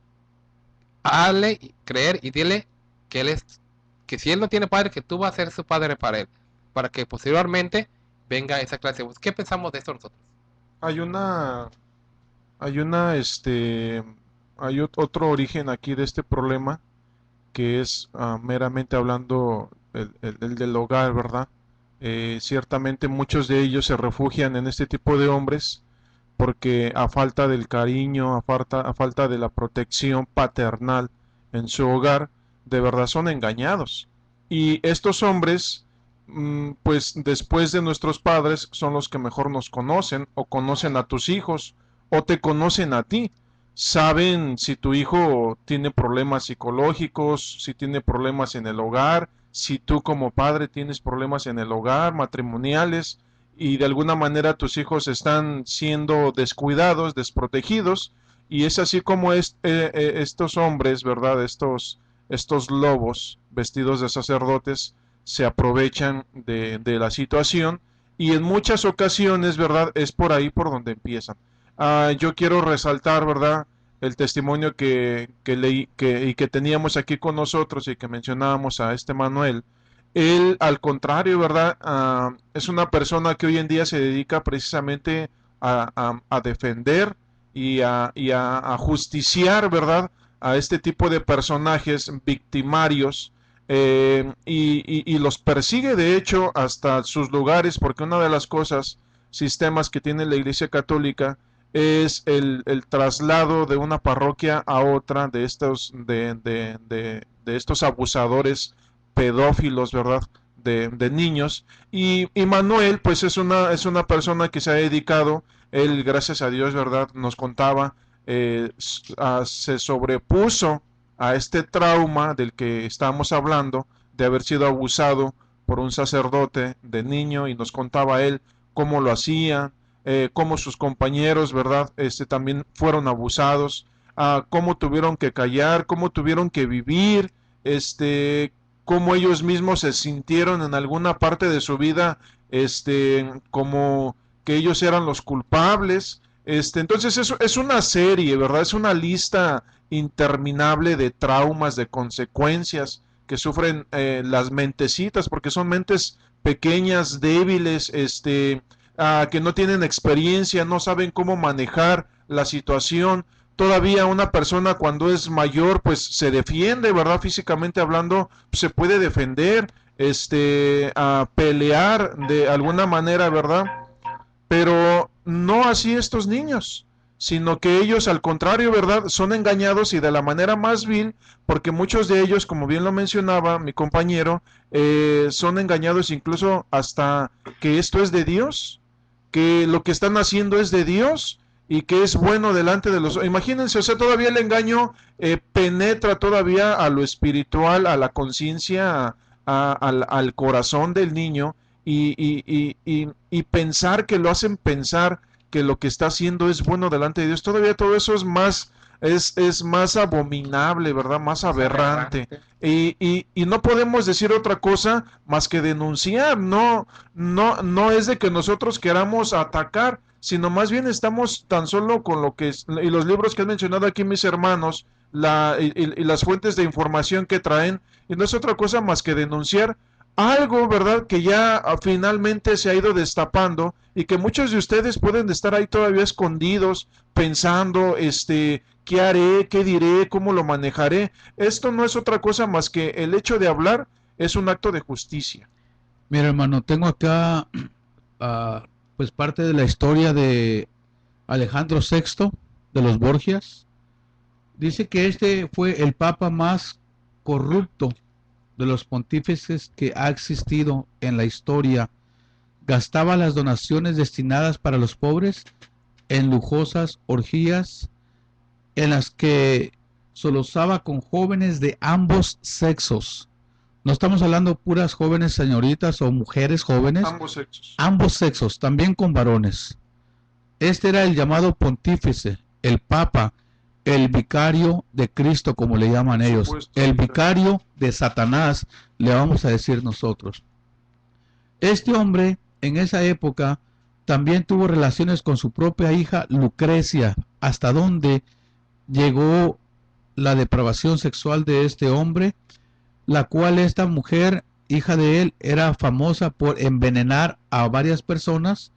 Hazle creer y dile que que si él no tiene padre, que tú vas a ser su padre para él, para que posteriormente venga esa clase. ¿Qué pensamos de esto nosotros? Hay otro origen aquí de este problema, que es meramente hablando el del hogar, ¿verdad? Ciertamente muchos de ellos se refugian en este tipo de hombres porque a falta del cariño, a falta de la protección paternal en su hogar, de verdad son engañados. Y estos hombres, pues después de nuestros padres, son los que mejor nos conocen, o conocen a tus hijos, o te conocen a ti. Saben si tu hijo tiene problemas psicológicos, si tiene problemas en el hogar, si tú como padre tienes problemas en el hogar, matrimoniales, y de alguna manera tus hijos están siendo descuidados, desprotegidos, y es así como estos hombres, ¿verdad? Estos lobos vestidos de sacerdotes se aprovechan de la situación, y en muchas ocasiones, ¿verdad? Es por ahí por donde empiezan. Yo quiero resaltar, ¿verdad?, el testimonio que leí y que teníamos aquí con nosotros y que mencionábamos a Manuel. Él, al contrario, ¿verdad?, es una persona que hoy en día se dedica precisamente a defender y a justiciar, ¿verdad?, a este tipo de personajes victimarios, y los persigue, de hecho, hasta sus lugares, porque una de las sistemas que tiene la Iglesia Católica es el traslado de una parroquia a otra de estos abusadores pedófilos, ¿verdad?, de niños. Y Manuel, pues es una persona que se ha dedicado, él, gracias a Dios, ¿verdad?, nos contaba, se sobrepuso a este trauma del que estábamos hablando, de haber sido abusado por un sacerdote de niño, y nos contaba él cómo lo hacían, cómo sus compañeros, ¿verdad? También fueron abusados, cómo tuvieron que callar, cómo tuvieron que vivir, cómo ellos mismos se sintieron en alguna parte de su vida, como que ellos eran los culpables. Entonces es una serie, ¿verdad? Es una lista interminable de traumas, de consecuencias que sufren las mentecitas, porque son mentes pequeñas, débiles, que no tienen experiencia, no saben cómo manejar la situación. Todavía una persona cuando es mayor, pues se defiende, ¿verdad? Físicamente hablando, se puede defender, a pelear de alguna manera, ¿verdad? Pero no así estos niños, sino que ellos al contrario, ¿verdad? Son engañados y de la manera más vil, porque muchos de ellos, como bien lo mencionaba mi compañero, son engañados incluso hasta que esto es de Dios, que lo que están haciendo es de Dios y que es bueno delante de los... Imagínense, o sea, todavía el engaño penetra todavía a lo espiritual, a la conciencia, al corazón del niño y pensar que lo hacen pensar que lo que está haciendo es bueno delante de Dios, todavía todo eso es más abominable, ¿verdad? Más aberrante. Y no podemos decir otra cosa más que denunciar, no es de que nosotros queramos atacar, sino más bien estamos tan solo con lo que es, y los libros que han mencionado aquí mis hermanos, y las fuentes de información que traen, y no es otra cosa más que denunciar algo, ¿verdad? Que ya finalmente se ha ido destapando y que muchos de ustedes pueden estar ahí todavía escondidos, pensando, ¿qué haré? ¿Qué diré? ¿Cómo lo manejaré? Esto no es otra cosa más que el hecho de hablar es un acto de justicia. Mira, hermano, tengo acá pues parte de la historia de Alejandro VI de los Borgias. Dice que este fue el papa más corrupto de los pontífices que ha existido en la historia. Gastaba las donaciones destinadas para los pobres en lujosas orgías en las que solozaba con jóvenes de ambos sexos. No estamos hablando puras jóvenes señoritas o mujeres jóvenes. Ambos sexos. Ambos sexos, también con varones. Este era el llamado pontífice, el papa, el vicario de Cristo, como le llaman ellos, el vicario de Satanás, le vamos a decir nosotros. Este hombre en esa época también tuvo relaciones con su propia hija Lucrecia, hasta donde llegó la depravación sexual de este hombre, la cual esta mujer, hija de él, era famosa por envenenar a varias personas,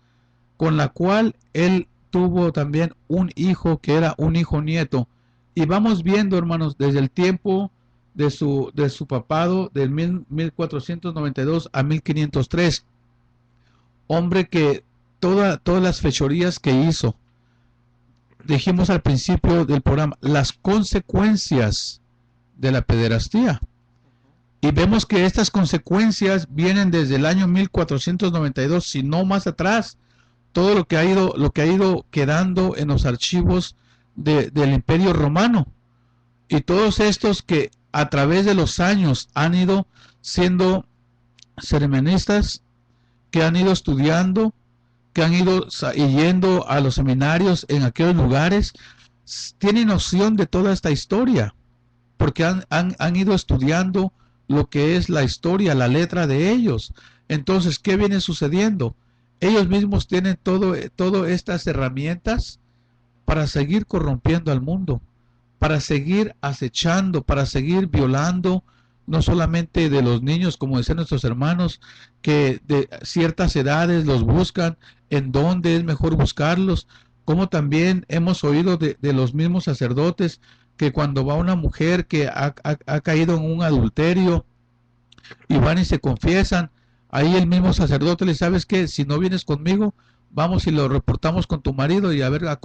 con la cual él tuvo también un hijo que era un hijo nieto. Y vamos viendo, hermanos, desde el tiempo de su papado, del 1492 a 1503, hombre que todas las fechorías que hizo, dijimos al principio del programa, las consecuencias de la pederastía. Y vemos que estas consecuencias vienen desde el año 1492, si no más atrás. Todo lo que ha ido quedando en los archivos del Imperio Romano, y todos estos que a través de los años han ido siendo ceremoniistas, que han ido estudiando, que han ido yendo a los seminarios en aquellos lugares, tienen noción de toda esta historia, porque han ido estudiando lo que es la historia, la letra de ellos. Entonces, ¿qué viene sucediendo? Ellos mismos tienen todas estas herramientas para seguir corrompiendo al mundo, para seguir acechando, para seguir violando, no solamente de los niños, como decían nuestros hermanos, que de ciertas edades los buscan, en dónde es mejor buscarlos, como también hemos oído de los mismos sacerdotes, que cuando va una mujer que ha caído en un adulterio, y van y se confiesan, ahí el mismo sacerdote le dice, ¿sabes qué? Si no vienes conmigo, vamos y lo reportamos con tu marido y a ver a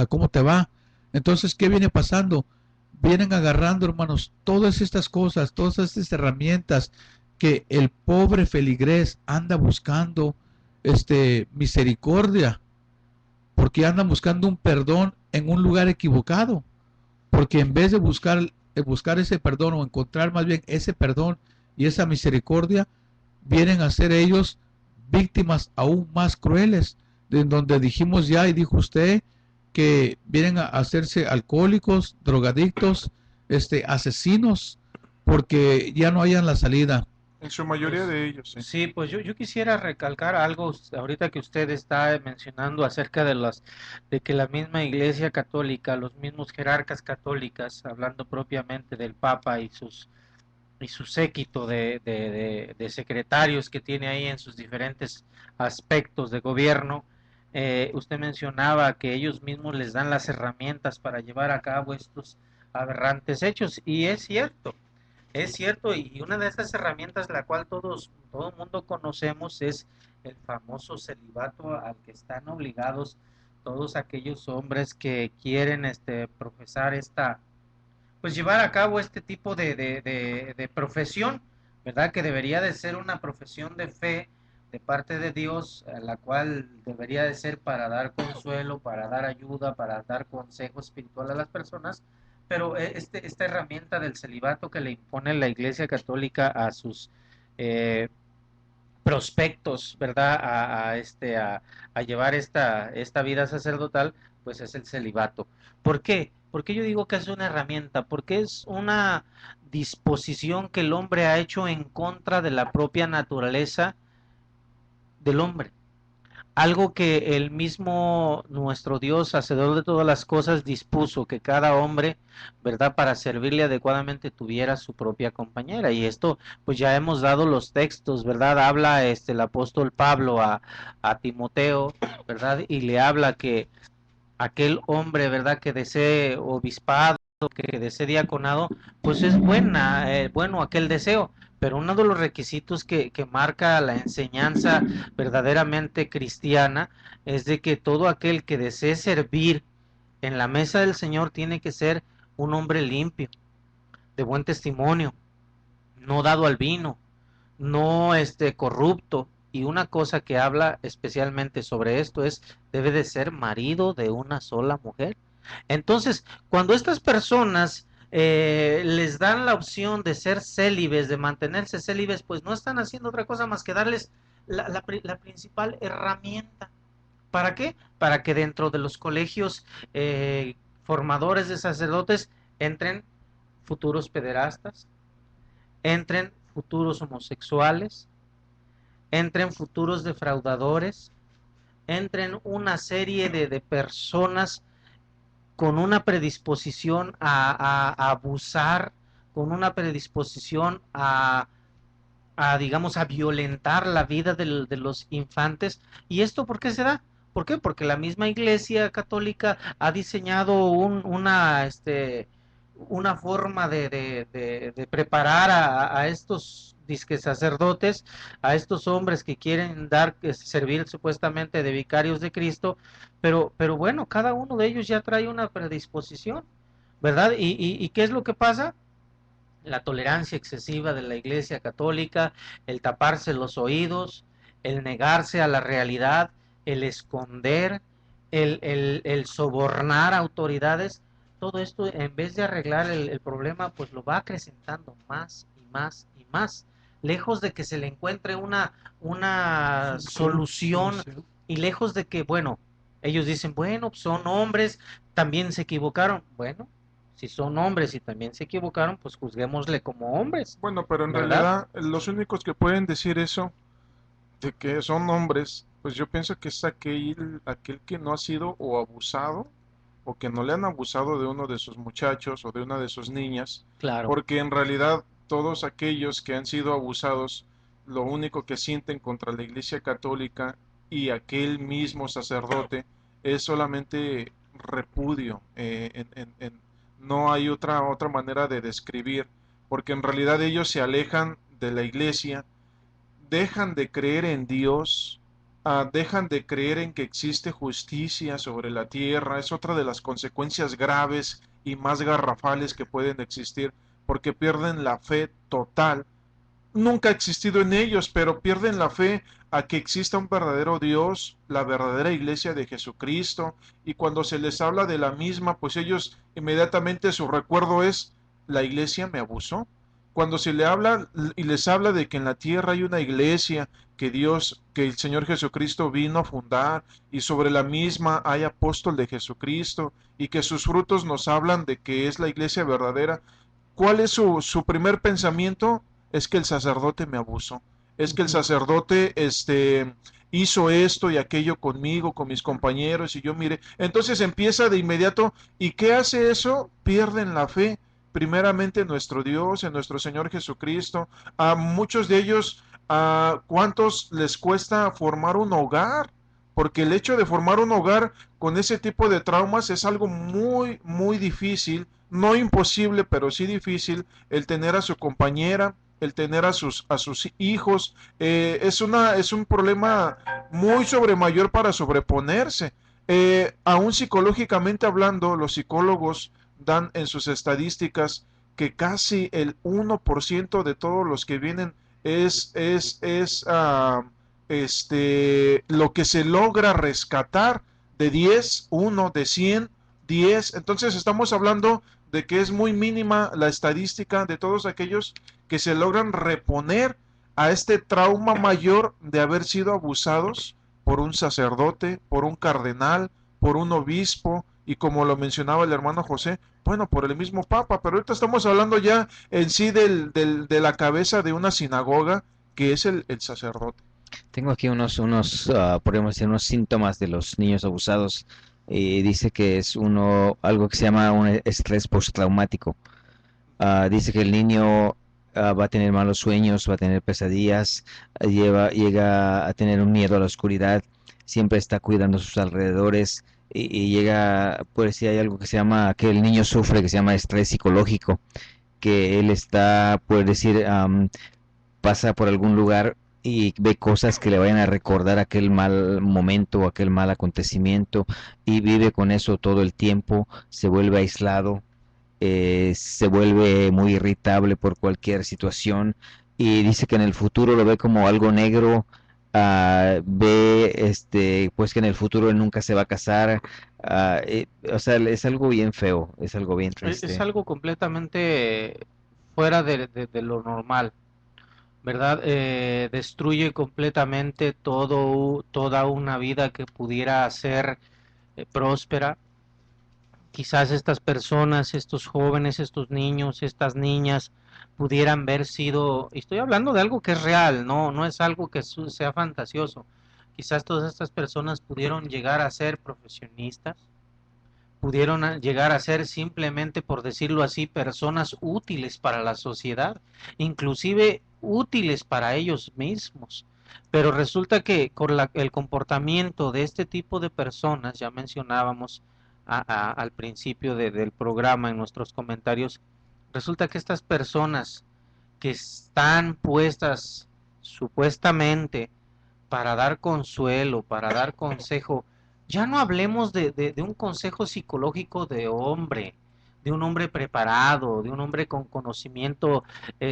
cómo te va. Entonces, ¿qué viene pasando? Vienen agarrando, hermanos, todas estas cosas, todas estas herramientas que el pobre feligrés anda buscando misericordia, porque anda buscando un perdón en un lugar equivocado, porque en vez de buscar ese perdón, o encontrar más bien ese perdón y esa misericordia, vienen a ser ellos víctimas aún más crueles, de donde dijimos ya y dijo usted que vienen a hacerse alcohólicos, drogadictos, asesinos, porque ya no hayan la salida. En su mayoría de ellos, sí. Sí, pues yo quisiera recalcar algo ahorita que usted está mencionando acerca de que la misma Iglesia Católica, los mismos jerarcas católicas, hablando propiamente del Papa y su séquito de secretarios que tiene ahí en sus diferentes aspectos de gobierno, usted mencionaba que ellos mismos les dan las herramientas para llevar a cabo estos aberrantes hechos, y es cierto, y una de esas herramientas la cual todo el mundo conocemos es el famoso celibato al que están obligados todos aquellos hombres que quieren profesar pues llevar a cabo este tipo de profesión, ¿verdad? Que debería de ser una profesión de fe de parte de Dios, la cual debería de ser para dar consuelo, para dar ayuda, para dar consejo espiritual a las personas, pero esta herramienta del celibato que le impone la Iglesia Católica a sus prospectos, ¿verdad? A llevar esta vida sacerdotal, pues es el celibato. ¿Por qué? Porque yo digo que es una herramienta, porque es una disposición que el hombre ha hecho en contra de la propia naturaleza del hombre. Algo que el mismo nuestro Dios, hacedor de todas las cosas, dispuso que cada hombre, ¿verdad?, para servirle adecuadamente tuviera su propia compañera. Y esto, pues ya hemos dado los textos, ¿verdad? Habla el apóstol Pablo a Timoteo, ¿verdad? Y le habla que aquel hombre, ¿verdad?, que desee obispado, que desee diaconado, pues es bueno aquel deseo, pero uno de los requisitos que marca la enseñanza verdaderamente cristiana es de que todo aquel que desee servir en la mesa del Señor tiene que ser un hombre limpio, de buen testimonio, no dado al vino, no corrupto. Y una cosa que habla especialmente sobre esto es, debe de ser marido de una sola mujer. Entonces, cuando estas personas les dan la opción de ser célibes, de mantenerse célibes, pues no están haciendo otra cosa más que darles la principal herramienta. ¿Para qué? Para que dentro de los colegios formadores de sacerdotes entren futuros pederastas, entren futuros homosexuales, entren futuros defraudadores, entren una serie de personas con una predisposición a abusar, con una predisposición digamos, a violentar la vida de los infantes. ¿Y esto por qué se da? ¿Por qué? Porque la misma Iglesia Católica ha diseñado una forma de preparar a estos disque sacerdotes, a estos hombres que quieren servir supuestamente de vicarios de Cristo, pero bueno, cada uno de ellos ya trae una predisposición, ¿verdad? ¿Y qué es lo que pasa? La tolerancia excesiva de la Iglesia Católica, el taparse los oídos, el negarse a la realidad, el esconder, el sobornar autoridades, todo esto en vez de arreglar el problema, pues lo va acrecentando más y más y más, lejos de que se le encuentre una solución y lejos de que, bueno, ellos dicen, bueno, son hombres, también se equivocaron, bueno, si son hombres y también se equivocaron, pues juzguémosle como hombres. Bueno, pero en ¿verdad? realidad los únicos que pueden decir eso, de que son hombres, pues yo pienso que es aquel que no ha sido o abusado, o que no le han abusado de uno de sus muchachos o de una de sus niñas, Claro. porque en realidad todos aquellos que han sido abusados, lo único que sienten contra la Iglesia Católica y aquel mismo sacerdote es solamente repudio. No hay otra manera de describir, porque en realidad ellos se alejan de la Iglesia, dejan de creer en Dios, dejan de creer en que existe justicia sobre la tierra. Es otra de las consecuencias graves y más garrafales que pueden existir, porque pierden la fe total. Nunca ha existido en ellos, pero pierden la fe a que exista un verdadero Dios, la verdadera iglesia de Jesucristo, y cuando se les habla de la misma, pues ellos inmediatamente su recuerdo es, la iglesia me abusó. cuando se le habla y les habla de que en la tierra hay una iglesia que Dios, que el Señor Jesucristo vino a fundar, y sobre la misma hay apóstol de Jesucristo, y que sus frutos nos hablan de que es la iglesia verdadera, ¿cuál es su primer pensamiento? Es que el sacerdote me abusó, es que el sacerdote hizo esto y aquello conmigo, con mis compañeros, y yo mire, entonces empieza de inmediato, ¿y qué hace eso? Pierden la fe, primeramente en nuestro Dios, en nuestro Señor Jesucristo. A muchos de ellos, ¿a cuántos les cuesta formar un hogar? Porque el hecho de formar un hogar con ese tipo de traumas es algo muy, muy difícil, no imposible, pero sí difícil, el tener a su compañera, el tener a sus hijos, es un problema muy sobremayor para sobreponerse. Aún psicológicamente hablando, los psicólogos dan en sus estadísticas que casi el 1% de todos los que vienen es lo que se logra rescatar de 10, 1 de 100, 10. Entonces estamos hablando de que es muy mínima la estadística de todos aquellos que se logran reponer a este trauma mayor de haber sido abusados por un sacerdote, por un cardenal, por un obispo, y como lo mencionaba el hermano José, bueno, por el mismo Papa. Pero ahorita estamos hablando ya en sí de la cabeza de una sinagoga, que es el sacerdote. Tengo aquí podríamos decir, unos síntomas de los niños abusados. Dice que es algo que se llama un estrés postraumático. Dice que el niño va a tener malos sueños, va a tener pesadillas, llega a tener un miedo a la oscuridad, siempre está cuidando sus alrededores, y llega, pues sí, hay algo que se llama, que el niño sufre, que se llama estrés psicológico, que él está, puede decir, pasa por algún lugar y ve cosas que le vayan a recordar aquel mal momento, aquel mal acontecimiento, y vive con eso todo el tiempo, se vuelve aislado, se vuelve muy irritable por cualquier situación, y dice que en el futuro lo ve como algo negro. Ve pues que en el futuro él nunca se va a casar. O sea, es algo bien feo, es algo bien Es triste. algo completamente fuera de lo normal, ¿verdad? Destruye completamente toda una vida que pudiera ser próspera. Quizás estas personas, estos jóvenes, estos niños, estas niñas pudieran haber sido, y estoy hablando de algo que es real, no es algo que sea fantasioso. Quizás todas estas personas pudieron llegar a ser profesionistas, pudieron llegar a ser simplemente, por decirlo así, personas útiles para la sociedad, inclusive útiles para ellos mismos. Pero resulta que con el comportamiento de este tipo de personas, ya mencionábamos al principio del programa en nuestros comentarios, resulta que estas personas que están puestas supuestamente para dar consuelo, para dar consejo, ya no hablemos de un consejo psicológico de un hombre preparado, de un hombre con conocimiento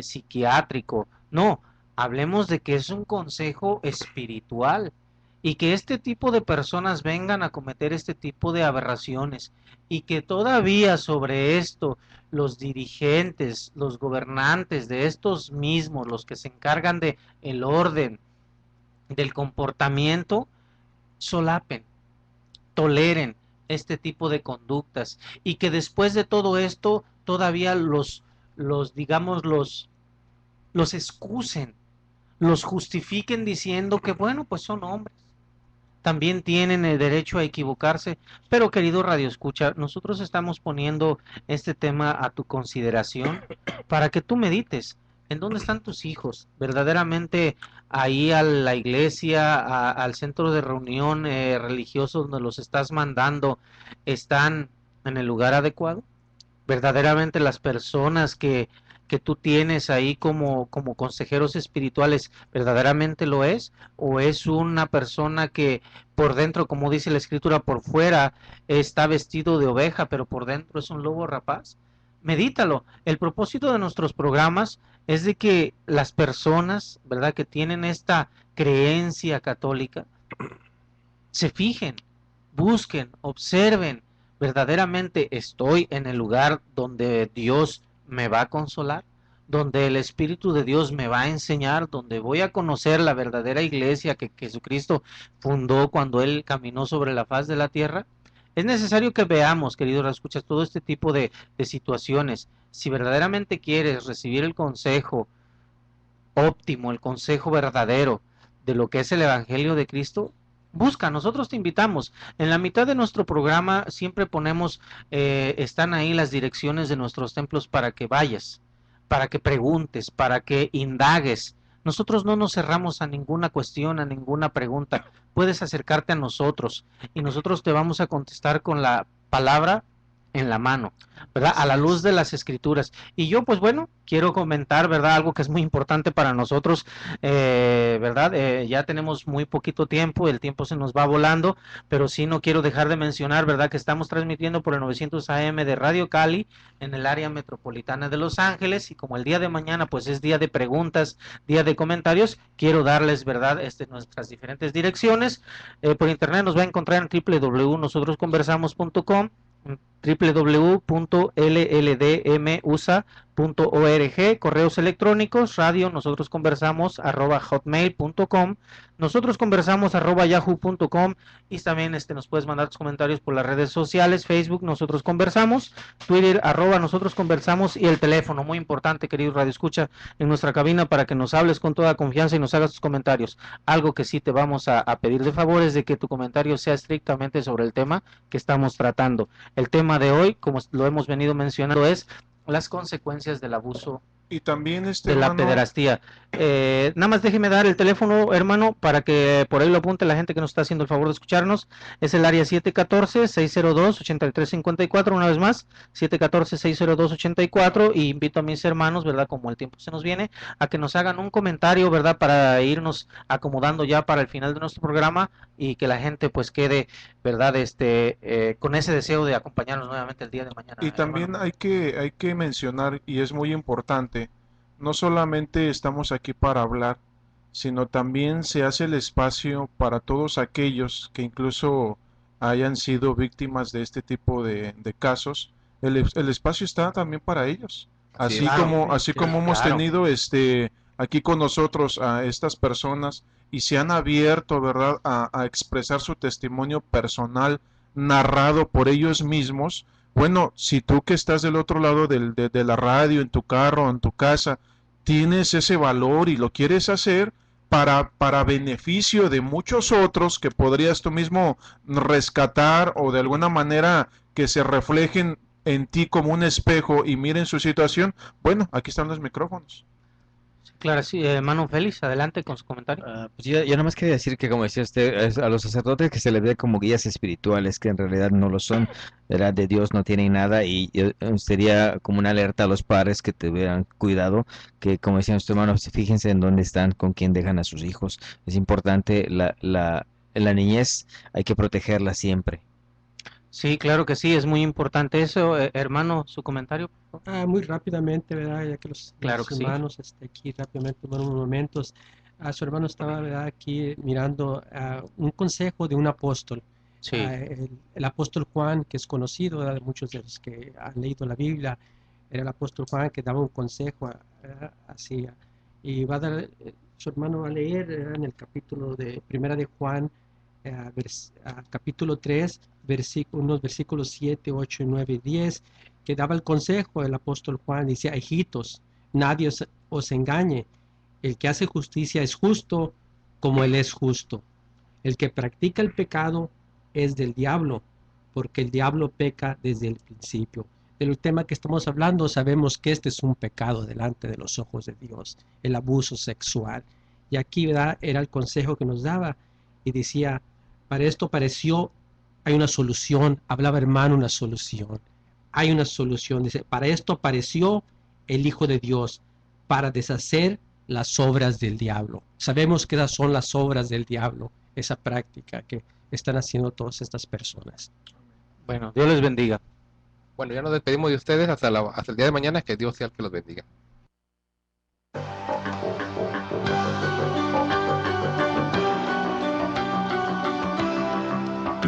psiquiátrico, no, hablemos de que es un consejo espiritual, y que este tipo de personas vengan a cometer este tipo de aberraciones, y que todavía sobre esto los dirigentes, los gobernantes de estos mismos, los que se encargan de el orden, del comportamiento, solapen, toleren este tipo de conductas, y que después de todo esto todavía digamos, los excusen, los justifiquen diciendo que bueno, pues son hombres, también tienen el derecho a equivocarse. Pero querido Radio Escucha, nosotros estamos poniendo este tema a tu consideración para que tú medites en dónde están tus hijos. Verdaderamente ahí a la iglesia, al centro de reunión religioso donde los estás mandando, están en el lugar adecuado. Verdaderamente las personas que tú tienes ahí como consejeros espirituales, ¿verdaderamente lo es? ¿O es una persona que por dentro, como dice la escritura, por fuera está vestido de oveja, pero por dentro es un lobo rapaz? Medítalo. El propósito de nuestros programas es de que las personas, ¿verdad?, que tienen esta creencia católica, se fijen, busquen, observen, verdaderamente estoy en el lugar donde Dios me va a consolar, donde el Espíritu de Dios me va a enseñar, donde voy a conocer la verdadera iglesia que Jesucristo fundó cuando Él caminó sobre la faz de la tierra. Es necesario que veamos, queridos escuchas, todo este tipo de situaciones. Si verdaderamente quieres recibir el consejo óptimo, el consejo verdadero de lo que es el Evangelio de Cristo, busca, nosotros te invitamos. En la mitad de nuestro programa siempre ponemos, están ahí las direcciones de nuestros templos para que vayas, para que preguntes, para que indagues. Nosotros no nos cerramos a ninguna cuestión, a ninguna pregunta. Puedes acercarte a nosotros y nosotros te vamos a contestar con la palabra en la mano, ¿verdad? A la luz de las escrituras. Y yo, pues bueno, quiero comentar, ¿verdad? Algo que es muy importante para nosotros, ¿verdad? Ya tenemos muy poquito tiempo, el tiempo se nos va volando, pero sí no quiero dejar de mencionar, ¿verdad? Que estamos transmitiendo por el 900 AM de Radio Cali en el área metropolitana de Los Ángeles, y como el día de mañana, pues es día de preguntas, día de comentarios, quiero darles, ¿verdad? Nuestras diferentes direcciones. Por internet nos va a encontrar en www.nosotrosconversamos.com, www.lldmusa.org, correos electrónicos, radio nosotros conversamos @hotmail.com, nosotros conversamos @yahoo.com, y también nos puedes mandar tus comentarios por las redes sociales, Facebook nosotros conversamos, Twitter nosotros conversamos, y el teléfono, muy importante, querido radio escucha, en nuestra cabina para que nos hables con toda confianza y nos hagas tus comentarios. Algo que sí te vamos a pedir de favor es de que tu comentario sea estrictamente sobre el tema que estamos tratando. El tema de hoy, como lo hemos venido mencionando, es las consecuencias del abuso Y también de la pederastía. Nada más déjeme dar el teléfono, hermano, para que por ahí lo apunte la gente que nos está haciendo el favor de escucharnos. Es el área 714-602-8354, una vez más, 714-602-84, y invito a mis hermanos, ¿verdad? Como el tiempo se nos viene, a que nos hagan un comentario, ¿verdad? Para irnos acomodando ya para el final de nuestro programa, y que la gente pues quede, ¿verdad? Con ese deseo de acompañarnos nuevamente el día de mañana. Y también hay que mencionar, y es muy importante, no solamente estamos aquí para hablar, sino también se hace el espacio para todos aquellos que incluso hayan sido víctimas de este tipo de casos. El espacio está también para ellos. Así como hemos tenido aquí con nosotros a estas personas y se han abierto, ¿verdad?, a expresar su testimonio personal narrado por ellos mismos. Bueno, si tú que estás del otro lado de la radio, en tu carro, en tu casa, tienes ese valor y lo quieres hacer para beneficio de muchos otros que podrías tú mismo rescatar, o de alguna manera que se reflejen en ti como un espejo y miren su situación, bueno, aquí están los micrófonos. Claro, sí, hermano Félix, adelante con su comentario. Pues yo nada más quería decir que, como decía usted, a los sacerdotes que se les ve como guías espirituales, que en realidad no lo son, ¿verdad? De Dios no tienen nada, y sería como una alerta a los padres que tuvieran cuidado, que, como decía nuestro hermano, fíjense en dónde están, con quién dejan a sus hijos. Es importante, la niñez hay que protegerla siempre. Sí, claro que sí, es muy importante eso. Hermano, su comentario, por favor. Muy rápidamente, ¿verdad? Ya que Claro los que sí. hermanos aquí rápidamente por unos momentos. Su hermano estaba, ¿verdad?, aquí mirando un consejo de un apóstol. Sí, El apóstol Juan, que es conocido, ¿verdad?, de muchos de los que han leído la Biblia, era el apóstol Juan que daba un consejo así. Y va a dar, su hermano va a leer, ¿verdad?, en el capítulo de Primera de Juan, capítulo 3, unos versículos 7, 8, 9 y 10, que daba el consejo del apóstol Juan. Decía: hijitos, nadie os engañe, el que hace justicia es justo como él es justo. El que practica el pecado es del diablo, porque el diablo peca desde el principio. Del tema que estamos hablando, sabemos que este es un pecado delante de los ojos de Dios, el abuso sexual. Y aquí, ¿verdad?, era el consejo que nos daba, y decía: para esto hay una solución. Hablaba, hermano, una solución. Hay una solución. Dice: para esto apareció el Hijo de Dios, para deshacer las obras del diablo. Sabemos que esas son las obras del diablo, esa práctica que están haciendo todas estas personas. bueno, Dios les bendiga. Bueno, ya nos despedimos de ustedes hasta el día de mañana. Que Dios sea el que los bendiga.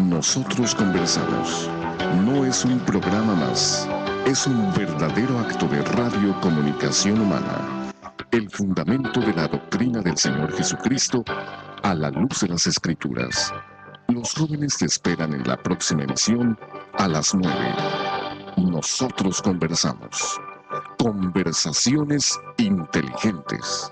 Nosotros conversamos. No es un programa más, es un verdadero acto de radiocomunicación humana, el fundamento de la doctrina del Señor Jesucristo a la luz de las Escrituras. Los jóvenes te esperan en la próxima emisión a las 9. Nosotros conversamos. Conversaciones inteligentes.